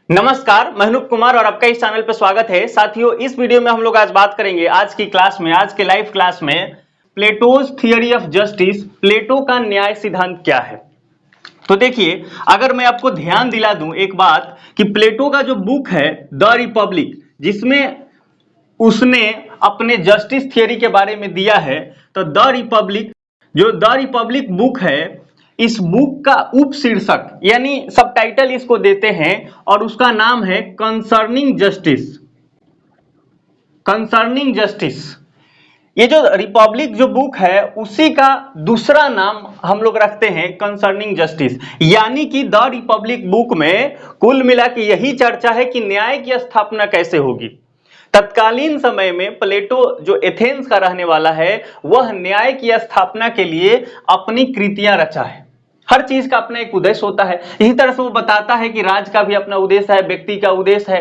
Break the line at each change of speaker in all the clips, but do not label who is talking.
नमस्कार, मैं अनूप कुमार और आपका इस चैनल पर स्वागत है। साथियों, इस वीडियो में हम लोग आज बात करेंगे आज की क्लास में, आज के लाइव क्लास में प्लेटोज थियरी ऑफ जस्टिस, प्लेटो का न्याय सिद्धांत क्या है। तो देखिए, अगर मैं आपको ध्यान दिला दूं एक बात कि प्लेटो का जो बुक है द रिपब्लिक, जिसमें उसने अपने जस्टिस थियरी के बारे में दिया है, तो द रिपब्लिक बुक है, इस बुक का उपशीर्षक यानी सबटाइटल इसको देते हैं और उसका नाम है कंसर्निंग जस्टिस। ये जो रिपब्लिक जो बुक है उसी का दूसरा नाम हम लोग रखते हैं कंसर्निंग जस्टिस। यानी कि द रिपब्लिक बुक में कुल मिला के यही चर्चा है कि न्याय की स्थापना कैसे होगी। तत्कालीन समय में प्लेटो जो एथेंस का रहने वाला है, वह न्याय की स्थापना के लिए अपनी कृतियां रचा है। हर चीज का अपना एक उद्देश्य होता है। इसी तरह से वो बताता है कि राज का भी अपना उद्देश्य है, व्यक्ति का उद्देश्य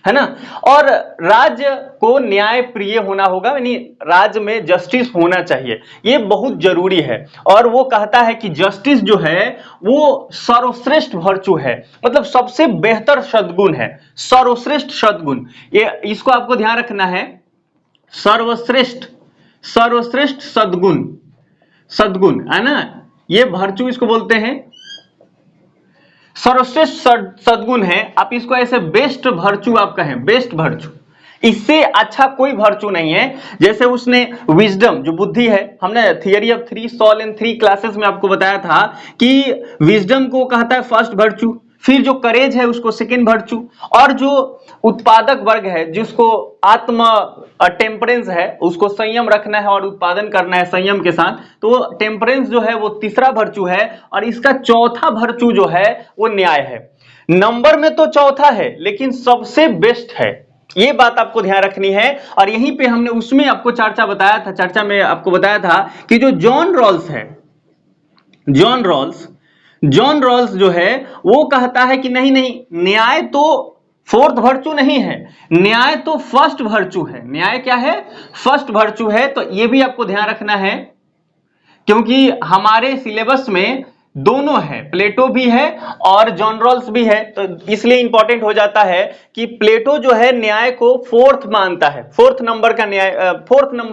है ना। और राज्य को न्याय प्रिय होना होगा, यानी राज्य में जस्टिस होना चाहिए, ये बहुत जरूरी है। और वो कहता है कि जस्टिस जो है वो सर्वश्रेष्ठ वर्चू है, मतलब सबसे बेहतर सद्गुण है, सर्वश्रेष्ठ सद्गुण। ये इसको आपको ध्यान रखना है, सर्वश्रेष्ठ सद्गुण है ना, ये वर्चू इसको बोलते हैं, सर्वश्रेष्ठ सद्गुण है। आप इसको ऐसे बेस्ट वर्चू आप कहें, बेस्ट वर्चू, इससे अच्छा कोई वर्चू नहीं है। जैसे उसने विजडम जो बुद्धि है, हमने theory of three soul in three classes में आपको बताया था कि विजडम को कहता है फर्स्ट वर्चू, फिर जो करेज है उसको सेकंड वर्चू, और जो उत्पादक वर्ग है जिसको आत्म टेम्परेंस है, उसको संयम रखना है और उत्पादन करना है संयम के साथ, तो टेम्परेंस जो है वो तीसरा वर्चू है। और इसका चौथा वर्चू जो है वो न्याय है। नंबर में तो चौथा है लेकिन सबसे बेस्ट है, ये बात आपको ध्यान रखनी है। और यहीं पे हमने उसमें आपको चर्चा में आपको बताया था कि जो जॉन रॉल्स जो है वो कहता है कि नहीं, न्याय तो फोर्थ वर्चू नहीं है, न्याय तो फर्स्ट वर्चू है। न्याय क्या है? फर्स्ट वर्चू है। तो ये भी आपको ध्यान रखना है, क्योंकि हमारे सिलेबस में दोनों है, प्लेटो भी है और जॉन रॉल्स भी है, तो इसलिए इंपॉर्टेंट हो जाता है कि प्लेटो जो है न्याय को फोर्थ मानता है, फोर्थ नंबर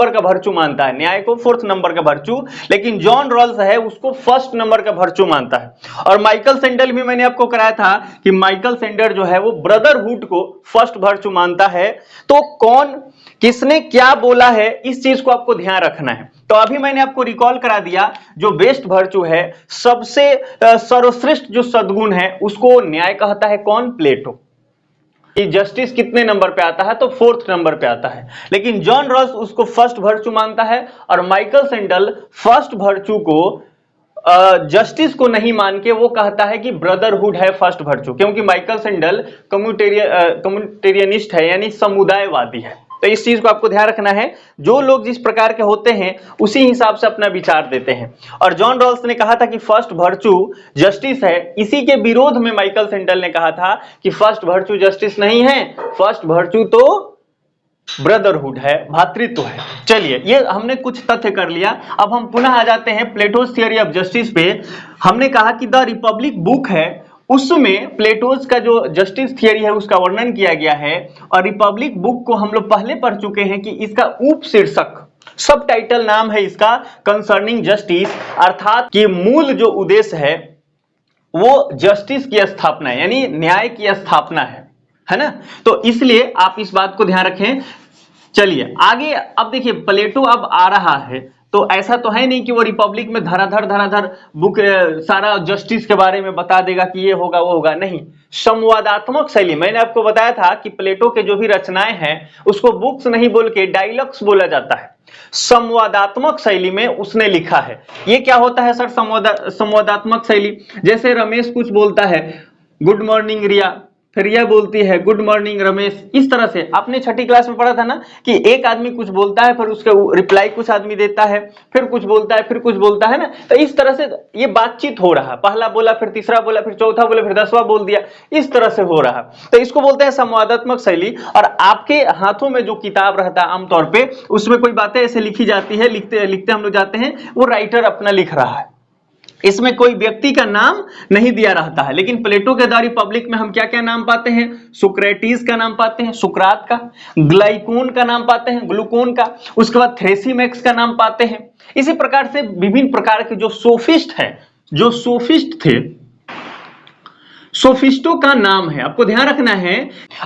का वर्चू मानता है, न्याय को फोर्थ नंबर का वर्चू, लेकिन जॉन रॉल्स है उसको फर्स्ट नंबर का वर्चू मानता है। और माइकल सेंडल भी मैंने आपको कराया था कि माइकल सेंडर जो है वो ब्रदरहुड को फर्स्ट वर्चू मानता है। तो कौन किसने क्या बोला है, इस चीज को आपको ध्यान रखना है। तो अभी मैंने आपको रिकॉल करा दिया, जो बेस्ट वर्चू है, सबसे सर्वश्रेष्ठ जो सद्गुण है, उसको न्याय कहता है कौन? प्लेटो। जस्टिस कितने नंबर पे आता है? तो फोर्थ नंबर पे आता है, लेकिन जॉन रॉल्स उसको फर्स्ट वर्चू मानता है और माइकल सेंडल फर्स्ट वर्चू को जस्टिस को नहीं मान के वो कहता है कि ब्रदरहुड है फर्स्ट वर्चू, क्योंकि माइकल सेंडल कम्युनिटेरियनिस्ट है, यानी समुदायवादी है। तो इस चीज को आपको ध्यान रखना है, जो लोग जिस प्रकार के होते हैं उसी हिसाब से अपना विचार देते हैं। और जॉन रॉल्स ने कहा था कि फर्स्ट वर्चू जस्टिस है, इसी के विरोध में माइकल सेंडल ने कहा था कि फर्स्ट वर्चू जस्टिस नहीं है, फर्स्ट वर्चू तो ब्रदरहुड है, भातृत्व है। चलिए, ये हमने कुछ तथ्य कर लिया। अब हम पुनः आ जाते हैं प्लेटोज थियरी ऑफ जस्टिस पे। हमने कहा कि द रिपब्लिक बुक है, उसमें प्लेटोज का जो जस्टिस थियरी है उसका वर्णन किया गया है। और रिपब्लिक बुक को हम लोग पहले पढ़ चुके हैं कि इसका उपशीर्षक, सब टाइटल नाम है इसका कंसर्निंग जस्टिस, अर्थात कि मूल जो उद्देश्य है वो जस्टिस की स्थापना है, यानी न्याय की स्थापना है ना। तो इसलिए आप इस बात को ध्यान रखें। चलिए आगे, अब देखिए प्लेटो अब आ रहा है, तो ऐसा तो है नहीं कि वो रिपब्लिक में धराधर बुक सारा जस्टिस के बारे में बता देगा कि ये होगा वो होगा, नहीं। संवादात्मक शैली, मैंने आपको बताया था कि प्लेटो के जो भी रचनाएं हैं उसको बुक्स नहीं बोल के डायलॉग्स बोला जाता है। संवादात्मक शैली में उसने लिखा है। ये क्या होता है सर संवादात्मक शैली? जैसे रमेश कुछ बोलता है, गुड मॉर्निंग रिया, फिर यह बोलती है गुड मॉर्निंग रमेश। इस तरह से आपने छठी क्लास में पढ़ा था ना कि एक आदमी कुछ बोलता है, फिर उसके रिप्लाई कुछ आदमी देता है, फिर कुछ बोलता है, फिर कुछ बोलता है ना। तो इस तरह से ये बातचीत हो रहा है, पहला बोला, फिर तीसरा बोला, फिर चौथा बोला, फिर 10वां बोल दिया, इस तरह से हो रहा। तो इसको बोलते हैं संवादात्मक शैली। और आपके हाथों में जो किताब रहता है आमतौर पर, उसमें कोई बातें ऐसे लिखी जाती है, लिखते लिखते हम लोग जाते हैं, वो राइटर अपना लिख रहा है, इसमें कोई व्यक्ति का नाम नहीं दिया रहता है। लेकिन प्लेटो के द रिपब्लिक में हम क्या क्या नाम पाते हैं? सुक्रेटिस का नाम पाते हैं, सुकरात का, ग्लाइकोन का नाम पाते हैं, ग्लूकोन का, उसके बाद थ्रेसिमेक्स का नाम पाते हैं। इसी प्रकार से विभिन्न प्रकार के जो सोफिस्ट है, जो सोफिस्ट थे, सोफिस्टों का नाम है, आपको ध्यान रखना है।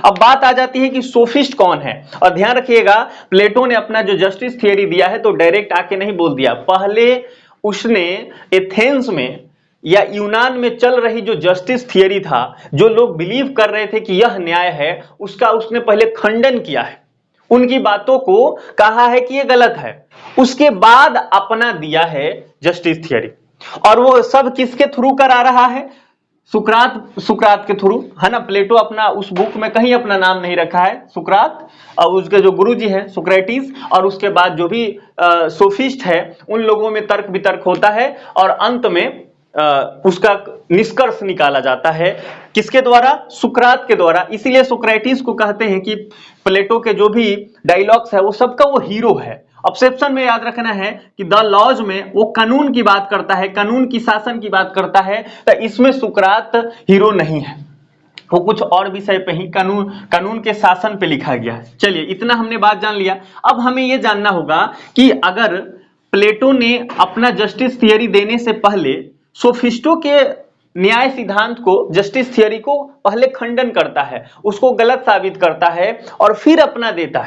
अब बात आ जाती है कि सोफिस्ट कौन है, और ध्यान रखिएगा प्लेटो ने अपना जो जस्टिस थियरी दिया है तो डायरेक्ट आके नहीं बोल दिया, पहले उसने एथेंस में या यूनान में चल रही जो जस्टिस थियरी था, जो लोग बिलीव कर रहे थे कि यह न्याय है, उसका उसने पहले खंडन किया है, उनकी बातों को कहा है कि यह गलत है, उसके बाद अपना दिया है जस्टिस थियरी। और वो सब किसके थ्रू करा रहा है? सुकरात के थ्रू, है ना। प्लेटो अपना उस बुक में कहीं अपना नाम नहीं रखा है, सुकरात और उसके जो गुरुजी है सुक्रेटिस, और उसके बाद जो भी सोफिस्ट है उन लोगों में तर्क वितर्क होता है और अंत में उसका निष्कर्ष निकाला जाता है, किसके द्वारा? सुकरात के द्वारा। इसीलिए सुक्रेटिस को कहते हैं कि प्लेटो के जो भी डायलॉग्स है वो सबका वो हीरो है। ऑब्सेप्शन में याद रखना है कि द लॉज में वो कानून की बात करता है, कानून की शासन की बात करता है, तो इसमें सुकरात हीरो नहीं है, वो कुछ और विषय पे ही कानून के शासन पे लिखा गया है। चलिए इतना हमने बात जान लिया। अब हमें ये जानना होगा कि अगर प्लेटो ने अपना जस्टिस थियरी देने से पहले सोफिस्टों के न्याय सिद्धांत को, जस्टिस थियरी को पहले खंडन करता है, उसको गलत साबित करता है और फिर अपना देता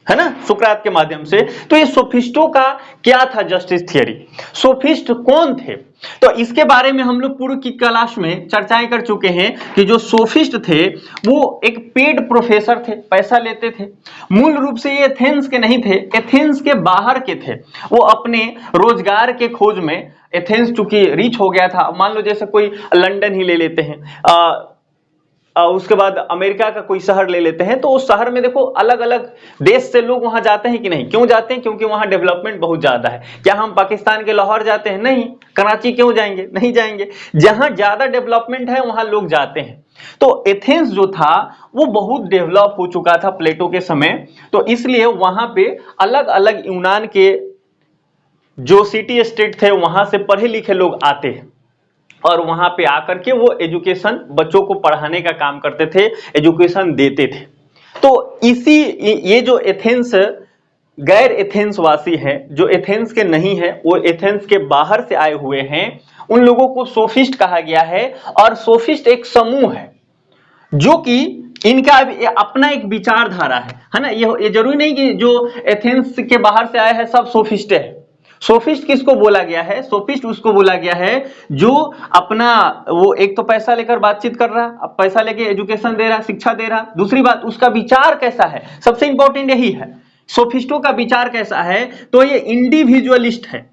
है ना, सुकरात के माध्यम से, तो ये सोफिस्टों का क्या था जस्टिस थियरी? सोफिस्ट कौन थे? तो इसके बारे में हम लोग पूर्व की क्लास में चर्चाएं कर चुके हैं कि जो सोफिस्ट थे वो एक पेड प्रोफेसर थे, पैसा लेते थे। मूल रूप से ये एथेंस के नहीं थे, एथेंस के बाहर के थे। वो अपने रोजगार के खोज में, एथेंस चूंकि रिच हो गया था, मान लो जैसे कोई लंदन ही ले लेते हैं, उसके बाद अमेरिका का कोई शहर ले लेते हैं, तो उस शहर में देखो अलग अलग देश से लोग वहां जाते हैं कि नहीं? क्यों जाते हैं? क्योंकि वहां डेवलपमेंट बहुत ज्यादा है। क्या हम पाकिस्तान के लाहौर जाते हैं? नहीं। कराची क्यों जाएंगे? नहीं जाएंगे। जहां ज्यादा डेवलपमेंट है वहां लोग जाते हैं। तो एथेंस जो था वो बहुत डेवलप हो चुका था प्लेटो के समय, तो इसलिए वहां पे अलग अलग यूनान के जो सिटी स्टेट थे वहां से पढ़े लिखे लोग आते हैं और वहां पे आकर के वो एजुकेशन, बच्चों को पढ़ाने का काम करते थे, एजुकेशन देते थे। तो इसी ये जो एथेंस गैर एथेंस वासी हैं, जो एथेंस के नहीं है, वो एथेंस के बाहर से आए हुए हैं, उन लोगों को सोफिस्ट कहा गया है। और सोफिस्ट एक समूह है जो कि इनका अपना एक विचारधारा है ना। ये जरूरी नहीं कि जो एथेंस के बाहर से आए हैं सब सोफिस्ट है। सोफिस्ट किसको बोला गया है? सोफिस्ट उसको बोला गया है जो अपना, वो एक तो पैसा लेकर बातचीत कर रहा, अब पैसा लेके एजुकेशन दे रहा, शिक्षा दे रहा। दूसरी बात, उसका विचार कैसा है, सबसे इंपॉर्टेंट यही है। सोफिस्टों का विचार कैसा है? तो ये इंडिविजुअलिस्ट है,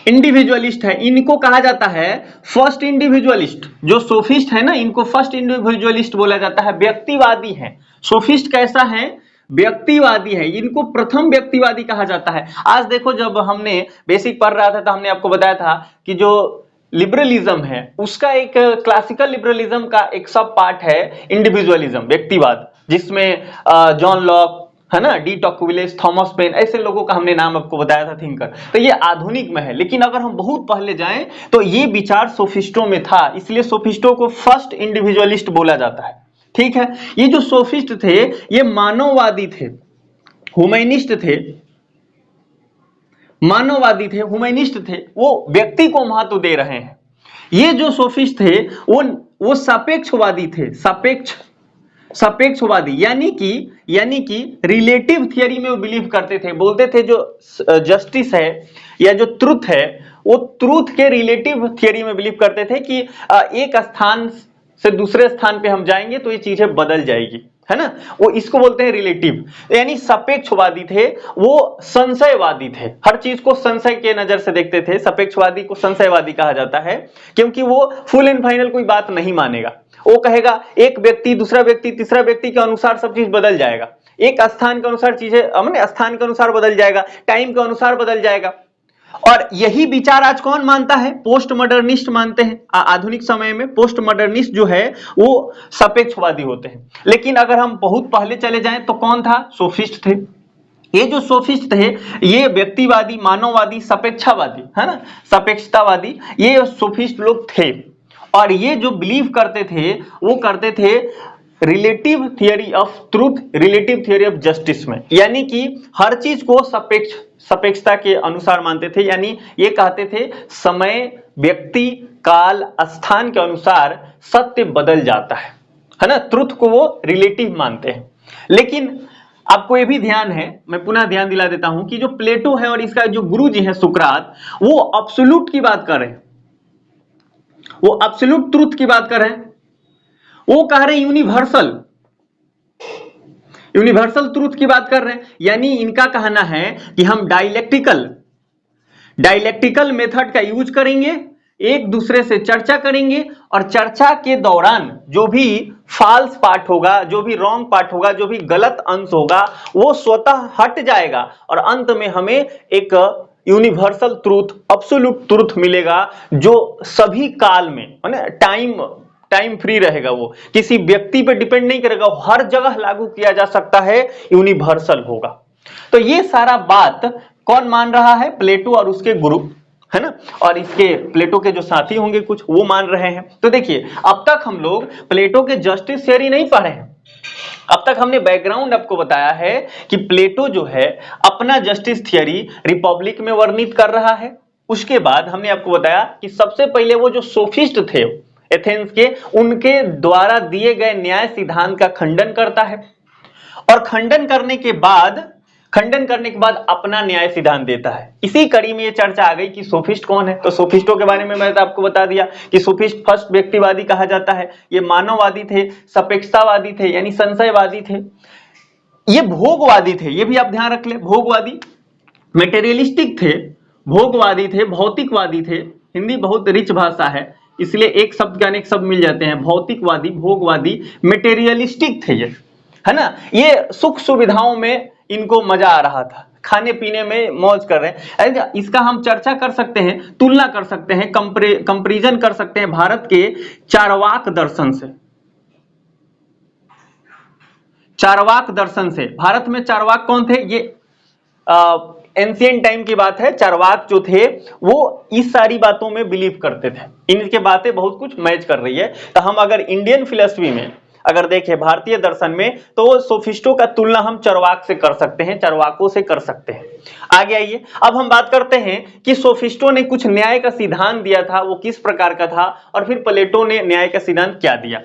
इंडिविजुअलिस्ट है। इनको कहा जाता है फर्स्ट इंडिविजुअलिस्ट। जो सोफिस्ट है ना, इनको फर्स्ट इंडिविजुअलिस्ट बोला जाता है, व्यक्तिवादी है। सोफिस्ट कैसा है? व्यक्तिवादी है, इनको प्रथम व्यक्तिवादी कहा जाता है। आज देखो, जब हमने बेसिक पढ़ रहा था तो हमने आपको बताया था कि जो लिबरलिज्म है उसका एक क्लासिकल लिबरलिज्म का एक सब पार्ट है इंडिविजुअलिज्म, व्यक्तिवाद, जिसमें जॉन लॉक, है ना, डी टॉकविले, थॉमस पेन, ऐसे लोगों का हमने नाम आपको बताया था, थिंकर। तो ये आधुनिक में है, लेकिन अगर हम बहुत पहले जाएं तो ये विचार सोफिस्टों में था, इसलिए सोफिस्टों को फर्स्ट इंडिविजुअलिस्ट बोला जाता है। ठीक है। ये जो सोफिस्ट थे ये मानववादी थे, ह्यूमैनिस्ट थे, मानववादी थे, ह्यूमैनिस्ट थे, वो व्यक्ति को महत्व दे रहे हैं। ये जो सोफिस्ट थे वो सापेक्षवादी थे, सापेक्षवादी, यानी कि रिलेटिव थियरी में वो बिलीव करते थे। बोलते थे जो जस्टिस है या जो ट्रुथ है वो ट्रुथ के रिलेटिव थियरी में बिलीव करते थे कि एक स्थान से दूसरे स्थान पे हम जाएंगे तो ये चीजें बदल जाएगी, है ना। वो इसको बोलते हैं रिलेटिव, यानी सापेक्षवादी थे। वो संशयवादी थे, हर चीज को संशय के नजर से देखते थे। सापेक्षवादी को संशयवादी कहा जाता है क्योंकि वो फुल एंड फाइनल कोई बात नहीं मानेगा। वो कहेगा एक व्यक्ति, दूसरा व्यक्ति, तीसरा व्यक्ति के अनुसार सब चीज बदल जाएगा, एक स्थान के अनुसार चीजें, स्थान के अनुसार बदल जाएगा, टाइम के अनुसार बदल जाएगा। और यही विचार आज कौन मानता है? पोस्ट मॉडर्निस्ट मानते हैं। आधुनिक समय में पोस्ट मॉडर्निस्ट जो है वो सापेक्षवादी होते हैं। लेकिन अगर हम बहुत पहले चले जाएं तो कौन था? सोफिस्ट थे। ये जो सोफिस्ट थे ये व्यक्तिवादी, मानववादी, सापेक्षतावादी, है ना, सापेक्षतावादी, ये सोफिस्ट लोग थे। और ये जो बिलीव करते थे वो करते थे relative theory of truth, relative theory of justice में, यानी कि हर चीज को सापेक्षता के अनुसार मानते थे। यानी ये कहते थे समय, व्यक्ति, काल, स्थान के अनुसार सत्य बदल जाता है ना, ट्रुथ को वो रिलेटिव मानते हैं। लेकिन आपको ये भी ध्यान है, मैं पुनः ध्यान दिला देता हूं कि जो प्लेटो है और इसका जो गुरु जी है सुकरात, वो अब्सोल्यूट की बात कर रहे हैं, वो अब्सोल्यूट ट्रुथ की बात कर रहे हैं। वो कह रहे यूनिवर्सल ट्रुथ की बात कर रहे हैं। यानी इनका कहना है कि हम डायलेक्टिकल मेथड का यूज करेंगे, एक दूसरे से चर्चा करेंगे, और चर्चा के दौरान जो भी फॉल्स पार्ट होगा, जो भी रॉन्ग पार्ट होगा, जो भी गलत अंश होगा, वो स्वतः हट जाएगा और अंत में हमें एक यूनिवर्सल ट्रूथ, अब्सोल्यूट ट्रूथ मिलेगा जो सभी काल में, है ना, टाइम फ्री रहेगा, वो किसी व्यक्ति पे डिपेंड नहीं करेगा, हर जगह लागू किया जा सकता है, यूनिवर्सल होगा। तो ये सारा बात कौन मान रहा है? प्लेटो और उसके गुरु, है ना, और इसके प्लेटो के जो साथी होंगे कुछ, वो मान रहे हैं। तो देखिए, अब तक हम लोग प्लेटो के जस्टिस थियरी नहीं पढ़े हैं। अब तक हमने बैकग्राउंड आपको बताया है कि प्लेटो जो है अपना जस्टिस थियरी रिपब्लिक में वर्णित कर रहा है। उसके बाद हमने आपको बताया कि सबसे पहले वो जो सोफिस्ट थे एथेंस के, उनके द्वारा दिए गए न्याय सिद्धांत का खंडन करता है, और खंडन करने के बाद अपना न्याय सिद्धांत देता है। इसी कड़ी में ये चर्चा आ गई कि सोफिस्ट कौन है। तो सोफिस्टों के बारे में मैंने आपको बता दिया कि सोफिस्ट फर्स्ट व्यक्तिवादी कहा जाता है, ये मानववादी थे, सापेक्षतावादी थे यानी संशयवादी थे, ये भोगवादी थे, ये भी आप ध्यान रख ले, भोगवादी, मेटेरियलिस्टिक थे, भोगवादी थे, भौतिकवादी थे। हिंदी बहुत रिच भाषा है, इसलिए एक शब्द के अनेक शब्द मिल जाते हैं। भौतिकवादी, भोगवादी, मेटेरियलिस्टिक थे ये, है ना। ये सुख सुविधाओं में इनको मजा आ रहा था, खाने पीने में मौज कर रहे हैं। इसका हम चर्चा कर सकते हैं, तुलना कर सकते हैं, कंपैरिजन कर सकते हैं भारत के चारवाक दर्शन से। चारवाक दर्शन से, भारत में चारवाक कौन थे? ये एंशिएंट टाइम की बात है। चारवाक जो थे वो इस सारी बातों में बिलीव करते थे, इनके बातें बहुत कुछ मैच कर रही है। तो हम अगर इंडियन फिलॉसफी में अगर देखें, भारतीय दर्शन में, तो सोफिस्टों का तुलना हम चारवाक से कर सकते हैं, चारवाकों से कर सकते हैं। आगे आइए, अब हम बात करते हैं कि सोफिस्टों ने कुछ न्याय का सिद्धांत दिया था, वो किस प्रकार का था, और फिर प्लेटो ने न्याय का सिद्धांत क्या दिया।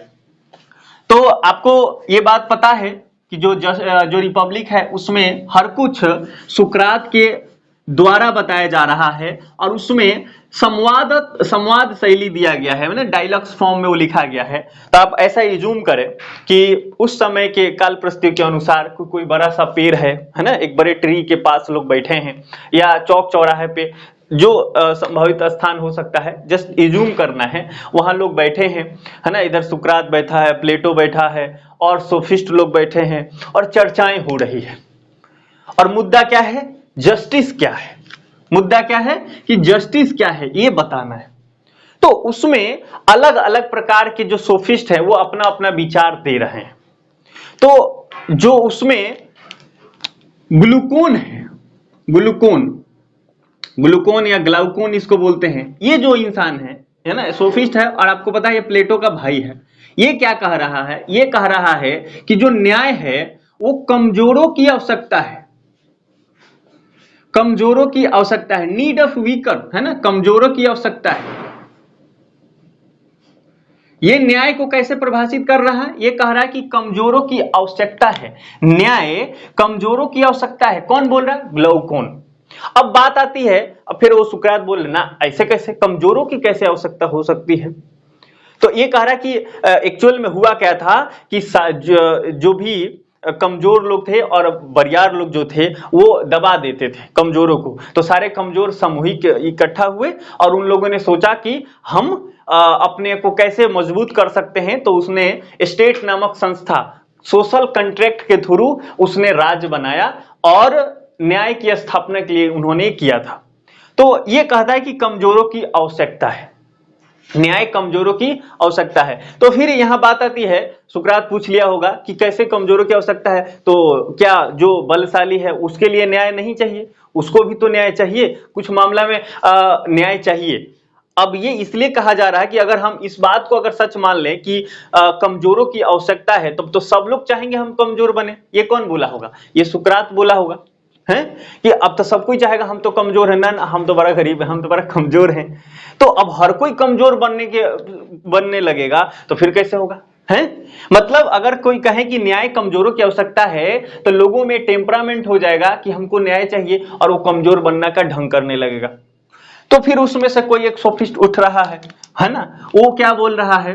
तो आपको ये बात पता है कि जो रिपब्लिक है उसमें हर कुछ सुकरात के द्वारा बताया जा रहा है, और उसमें संवाद शैली दिया गया है ना, डायलॉग्स फॉर्म में वो लिखा गया है। तो आप ऐसा इज्यूम करें कि उस समय के काल परिस्थिति के अनुसार कोई बड़ा सा पेड़ है ना, एक बड़े ट्री के पास लोग बैठे हैं, या चौक चौराहे पे जो संभावित स्थान हो सकता है, जस्ट इज्यूम करना है, वहां लोग बैठे हैं, है ना, इधर सुकरात बैठा है, प्लेटो बैठा है, और सोफिस्ट लोग बैठे हैं, और चर्चाएं हो रही है। और मुद्दा क्या है? जस्टिस क्या है। मुद्दा क्या है कि जस्टिस क्या है ये बताना है। तो उसमें अलग अलग प्रकार के जो सोफिस्ट है वो अपना अपना विचार दे रहे हैं। तो जो उसमें ग्लूकोन है, ग्लूकोन या ग्लाउकोन इसको बोलते हैं, ये जो इंसान है ना, सोफिस्ट है, और आपको पता है ये प्लेटो का भाई है। ये क्या कह रहा है? ये कह रहा है कि जो न्याय है वो कमजोरों की आवश्यकता है, कमजोरों की आवश्यकता है, नीड ऑफ वीकर, है ना, कमजोरों की आवश्यकता है। ये न्याय को कैसे परिभाषित कर रहा है? ये कह रहा है कि कमजोरों की आवश्यकता है, न्याय कमजोरों की आवश्यकता है। कौन बोल रहा है? ग्लाउकोन। अब बात आती है, अब फिर वो सुकरात बोल रहे ना, ऐसे कैसे, कमजोरों की कैसे आवश्यकता हो सकती है? तो ये कह रहा कि एक्चुअल में हुआ क्या था कि जो भी कमजोर लोग थे और बरियार लोग जो थे वो दबा देते थे कमजोरों को। तो सारे कमजोर सामूहिक इकट्ठा हुए और उन लोगों ने सोचा कि हम अपने को कैसे मजबूत कर सकते हैं। तो उसने स्टेट नामक संस्था, सोशल कॉन्ट्रैक्ट के थ्रू उसने राज्य बनाया और न्याय की स्थापना के लिए उन्होंने किया था। तो ये कहता है कि कमजोरों की आवश्यकता है। न्याय कमजोरों की आवश्यकता है। तो फिर यहां बात आती है, सुकरात पूछ लिया होगा कि कैसे कमजोरों की आवश्यकता है, तो क्या जो बलशाली है उसके लिए न्याय नहीं चाहिए? उसको भी तो न्याय चाहिए, कुछ मामला में न्याय चाहिए। अब ये इसलिए कहा जा रहा है कि अगर हम इस बात को अगर सच मान लें कि कमजोरों की आवश्यकता है, तब तो सब लोग चाहेंगे हम कमजोर बने। ये कौन बोला होगा? ये सुकरात बोला होगा है कि अब तो सब कोई चाहेगा हम तो कमजोर है ना, हम तो बड़ा गरीब है, हम तो बड़ा कमजोर हैं। तो अब हर कोई कमजोर बनने लगेगा तो फिर कैसे होगा? है मतलब अगर कोई कहे कि न्याय कमजोरों की आवश्यकता है, तो लोगों में टेम्परामेंट हो जाएगा कि हमको न्याय चाहिए, और वो कमजोर बनना का ढंग करने लगेगा। तो फिर उसमें से कोई एक सोफिस्ट उठ रहा है ना, वो क्या बोल रहा है?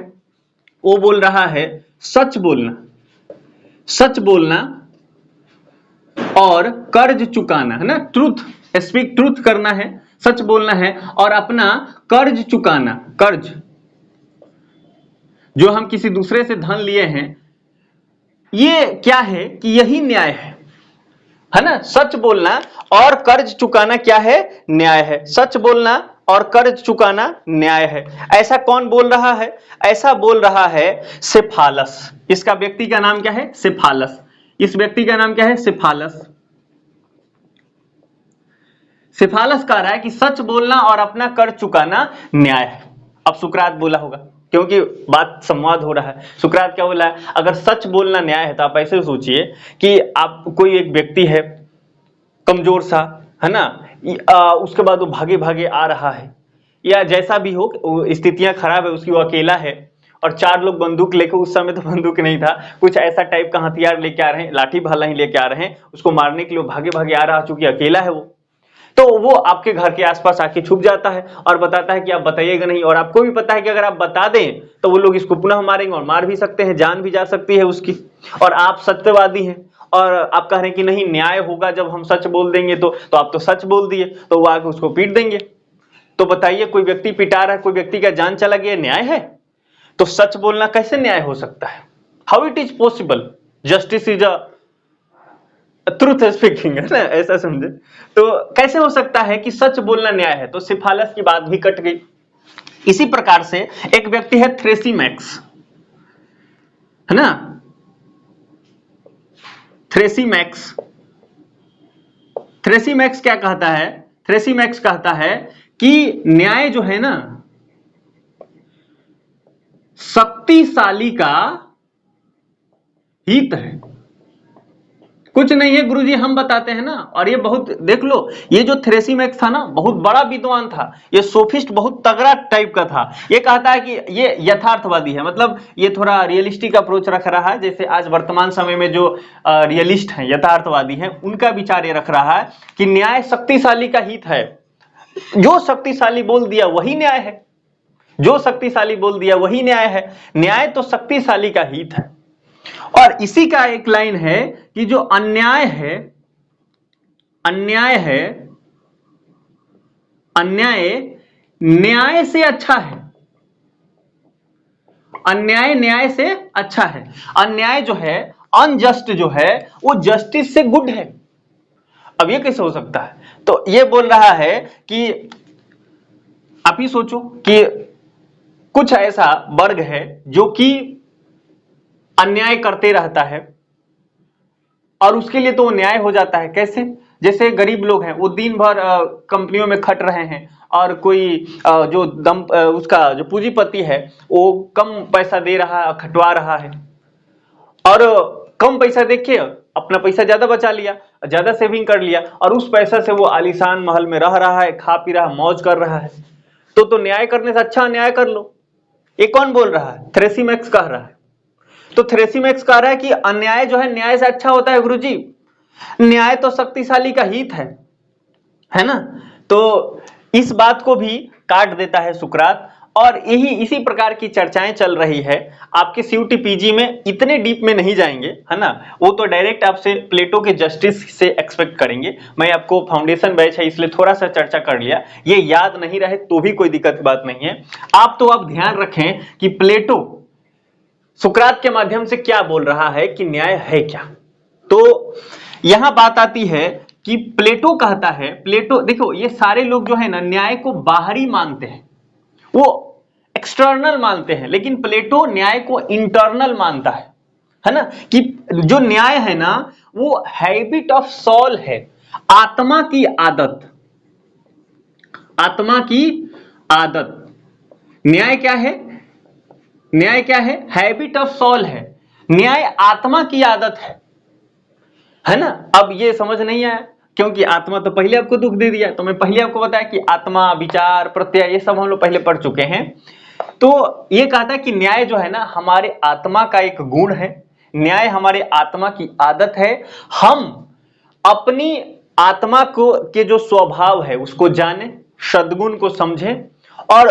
वो बोल रहा है सच बोलना, सच बोलना और कर्ज चुकाना, है ना, ट्रूथ, स्पीक ट्रूथ करना है, सच बोलना है, और अपना कर्ज चुकाना, कर्ज जो हम किसी दूसरे से धन लिए हैं, ये क्या है कि यही न्याय है ना। सच बोलना और कर्ज चुकाना क्या है? न्याय है। सच बोलना और कर्ज चुकाना न्याय है। ऐसा कौन बोल रहा है? ऐसा बोल रहा है सेफालस। इसका व्यक्ति का नाम क्या है? सेफालस। इस व्यक्ति का नाम क्या है? सेफालस। सेफालस कह रहा है कि सच बोलना और अपना कर्ज चुकाना न्याय है। अब सुकरात बोला होगा, क्योंकि बात संवाद हो रहा है। सुकरात क्या बोला है? अगर सच बोलना न्याय है तो आप ऐसे सोचिए कि आप कोई एक व्यक्ति है कमजोर सा, है ना, उसके बाद वो भागे भागे आ रहा है, या जैसा भी हो स्थितियां खराब है उसकी, वो अकेला है और चार लोग बंदूक लेकर, उस समय तो बंदूक नहीं था, कुछ ऐसा टाइप का हथियार लेके आ रहे हैं, लाठी भाला ही लेके आ रहे हैं, उसको मारने के लिए भागे भागे आ रहा, चूंकि अकेला है वो, तो वो आपके घर के आसपास आके छुप जाता है और बताता है कि आप बताइएगा नहीं, और आपको भी पता है कि अगर आप बता दें तो वो लोग इसको पुनः मारेंगे और मार भी सकते हैं, जान भी जा सकती है उसकी, और आप सत्यवादी हैं और आप कह रहे हैं कि नहीं न्याय होगा जब हम सच बोल देंगे, तो आप तो सच बोल दिए, तो वो आके उसको पीट देंगे। तो बताइए, कोई व्यक्ति पिटा रहा है, कोई व्यक्ति का जान चला गया, न्याय है? तो सच बोलना कैसे न्याय हो सकता है? How it is possible? Justice is a truth speaking, है ना, ऐसा समझे। तो कैसे हो सकता है कि सच बोलना न्याय है? तो सिफालस की बात भी कट गई। इसी प्रकार से एक व्यक्ति है थ्रेसीमैक्स, है ना, थ्रेसीमैक्स। थ्रेसीमैक्स क्या कहता है? थ्रेसीमैक्स कहता है कि न्याय जो है ना, शक्तिशाली का हित है। कुछ नहीं है गुरुजी, हम बताते हैं ना। और ये बहुत देख लो, ये जो थ्रेसीमैक्स था ना, बहुत बड़ा विद्वान था, ये सोफिस्ट बहुत तगड़ा टाइप का था। ये कहता है कि ये यथार्थवादी है, मतलब ये थोड़ा रियलिस्टिक अप्रोच रख रहा है, जैसे आज वर्तमान समय में जो रियलिस्ट हैं, यथार्थवादी हैं, उनका विचार ये रख रहा है कि न्याय शक्तिशाली का हित है। जो शक्तिशाली बोल दिया वही न्याय है, जो शक्तिशाली बोल दिया वही न्याय है। न्याय तो शक्तिशाली का हित है। और इसी का एक लाइन है कि जो अन्याय है, अन्याय है, अन्याय न्याय से अच्छा है, अन्याय न्याय से अच्छा है। अन्याय जो है, अनजस्ट जो है, वो जस्टिस से गुड है। अब ये कैसे हो सकता है? तो ये बोल रहा है कि आप ही सोचो कि कुछ ऐसा वर्ग है जो कि अन्याय करते रहता है और उसके लिए तो न्याय हो जाता है। कैसे? जैसे गरीब लोग हैं, वो दिन भर कंपनियों में खट रहे हैं, और कोई जो उसका जो पूंजीपति है वो कम पैसा दे रहा है, खटवा रहा है, और कम पैसा देके अपना पैसा ज्यादा बचा लिया, ज्यादा सेविंग कर लिया, और उस पैसा से वो आलीशान महल में रह रहा है, खा पी रहा है, मौज कर रहा है। तो न्याय करने से अच्छा अन्याय कर लो। ये कौन बोल रहा है? थ्रेसीमैक्स कह रहा है। तो थ्रेसीमैक्स कह रहा है कि अन्याय जो है न्याय से अच्छा होता है गुरुजी, न्याय तो शक्तिशाली का हित है ना। तो इस बात को भी काट देता है सुकरात, और यही इसी प्रकार की चर्चाएं चल रही है। आपके सीयूटी पीजी में इतने डीप में नहीं जाएंगे, है ना, वो तो डायरेक्ट आपसे प्लेटो के जस्टिस से एक्सपेक्ट करेंगे। मैं आपको फाउंडेशन बैच है इसलिए थोड़ा सा चर्चा कर लिया, ये याद नहीं रहे तो भी कोई दिक्कत की बात नहीं है। आप ध्यान रखें कि प्लेटो सुकरात के माध्यम से क्या बोल रहा है कि न्याय है क्या। तो यहां बात आती है कि प्लेटो कहता है, प्लेटो देखो, ये सारे लोग जो है ना न्याय को बाहरी मानते हैं, वो एक्सटर्नल मानते हैं, लेकिन प्लेटो न्याय को इंटरनल मानता है ना, कि जो न्याय है ना वो हैबिट ऑफ सोल है, आत्मा की आदत, आत्मा की आदत। न्याय क्या है? न्याय क्या है? हैबिट ऑफ सोल है, न्याय आत्मा की आदत है ना। अब ये समझ नहीं आया क्योंकि आत्मा तो पहले आपको दुख दे दिया, तो मैं पहले आपको बताया कि आत्मा, विचार, प्रत्यय, ये सब हम लोग पहले पढ़ चुके हैं। तो ये कहा था कि न्याय जो है ना हमारे आत्मा का एक गुण है, न्याय हमारे आत्मा की आदत है। हम अपनी आत्मा को के जो स्वभाव है उसको जाने, सद्गुण को समझें और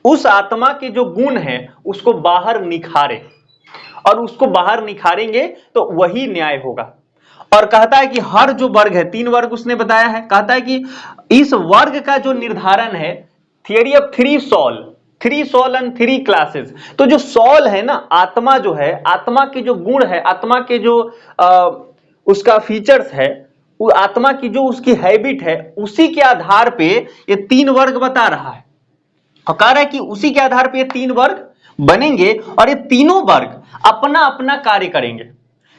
उस आत्मा के जो गुण है उसको बाहर निखारें, और उसको बाहर निखारेंगे तो वही न्याय होगा। और कहता है कि हर जो वर्ग है, 3 वर्ग उसने बताया है, कहता है कि इस वर्ग का जो निर्धारण है theory of 3 soul and 3 classes. तो जो सोल है ना, आत्मा जो है, आत्मा के जो गुण है, आत्मा के जो उसका फीचर्स है, वो आत्मा की जो उसकी हैबिट है, उसी के आधार पे ये 3 वर्ग बता रहा है। और कह रहा है कि उसी के आधार पे ये 3 वर्ग बनेंगे और ये तीनों वर्ग अपना अपना कार्य करेंगे।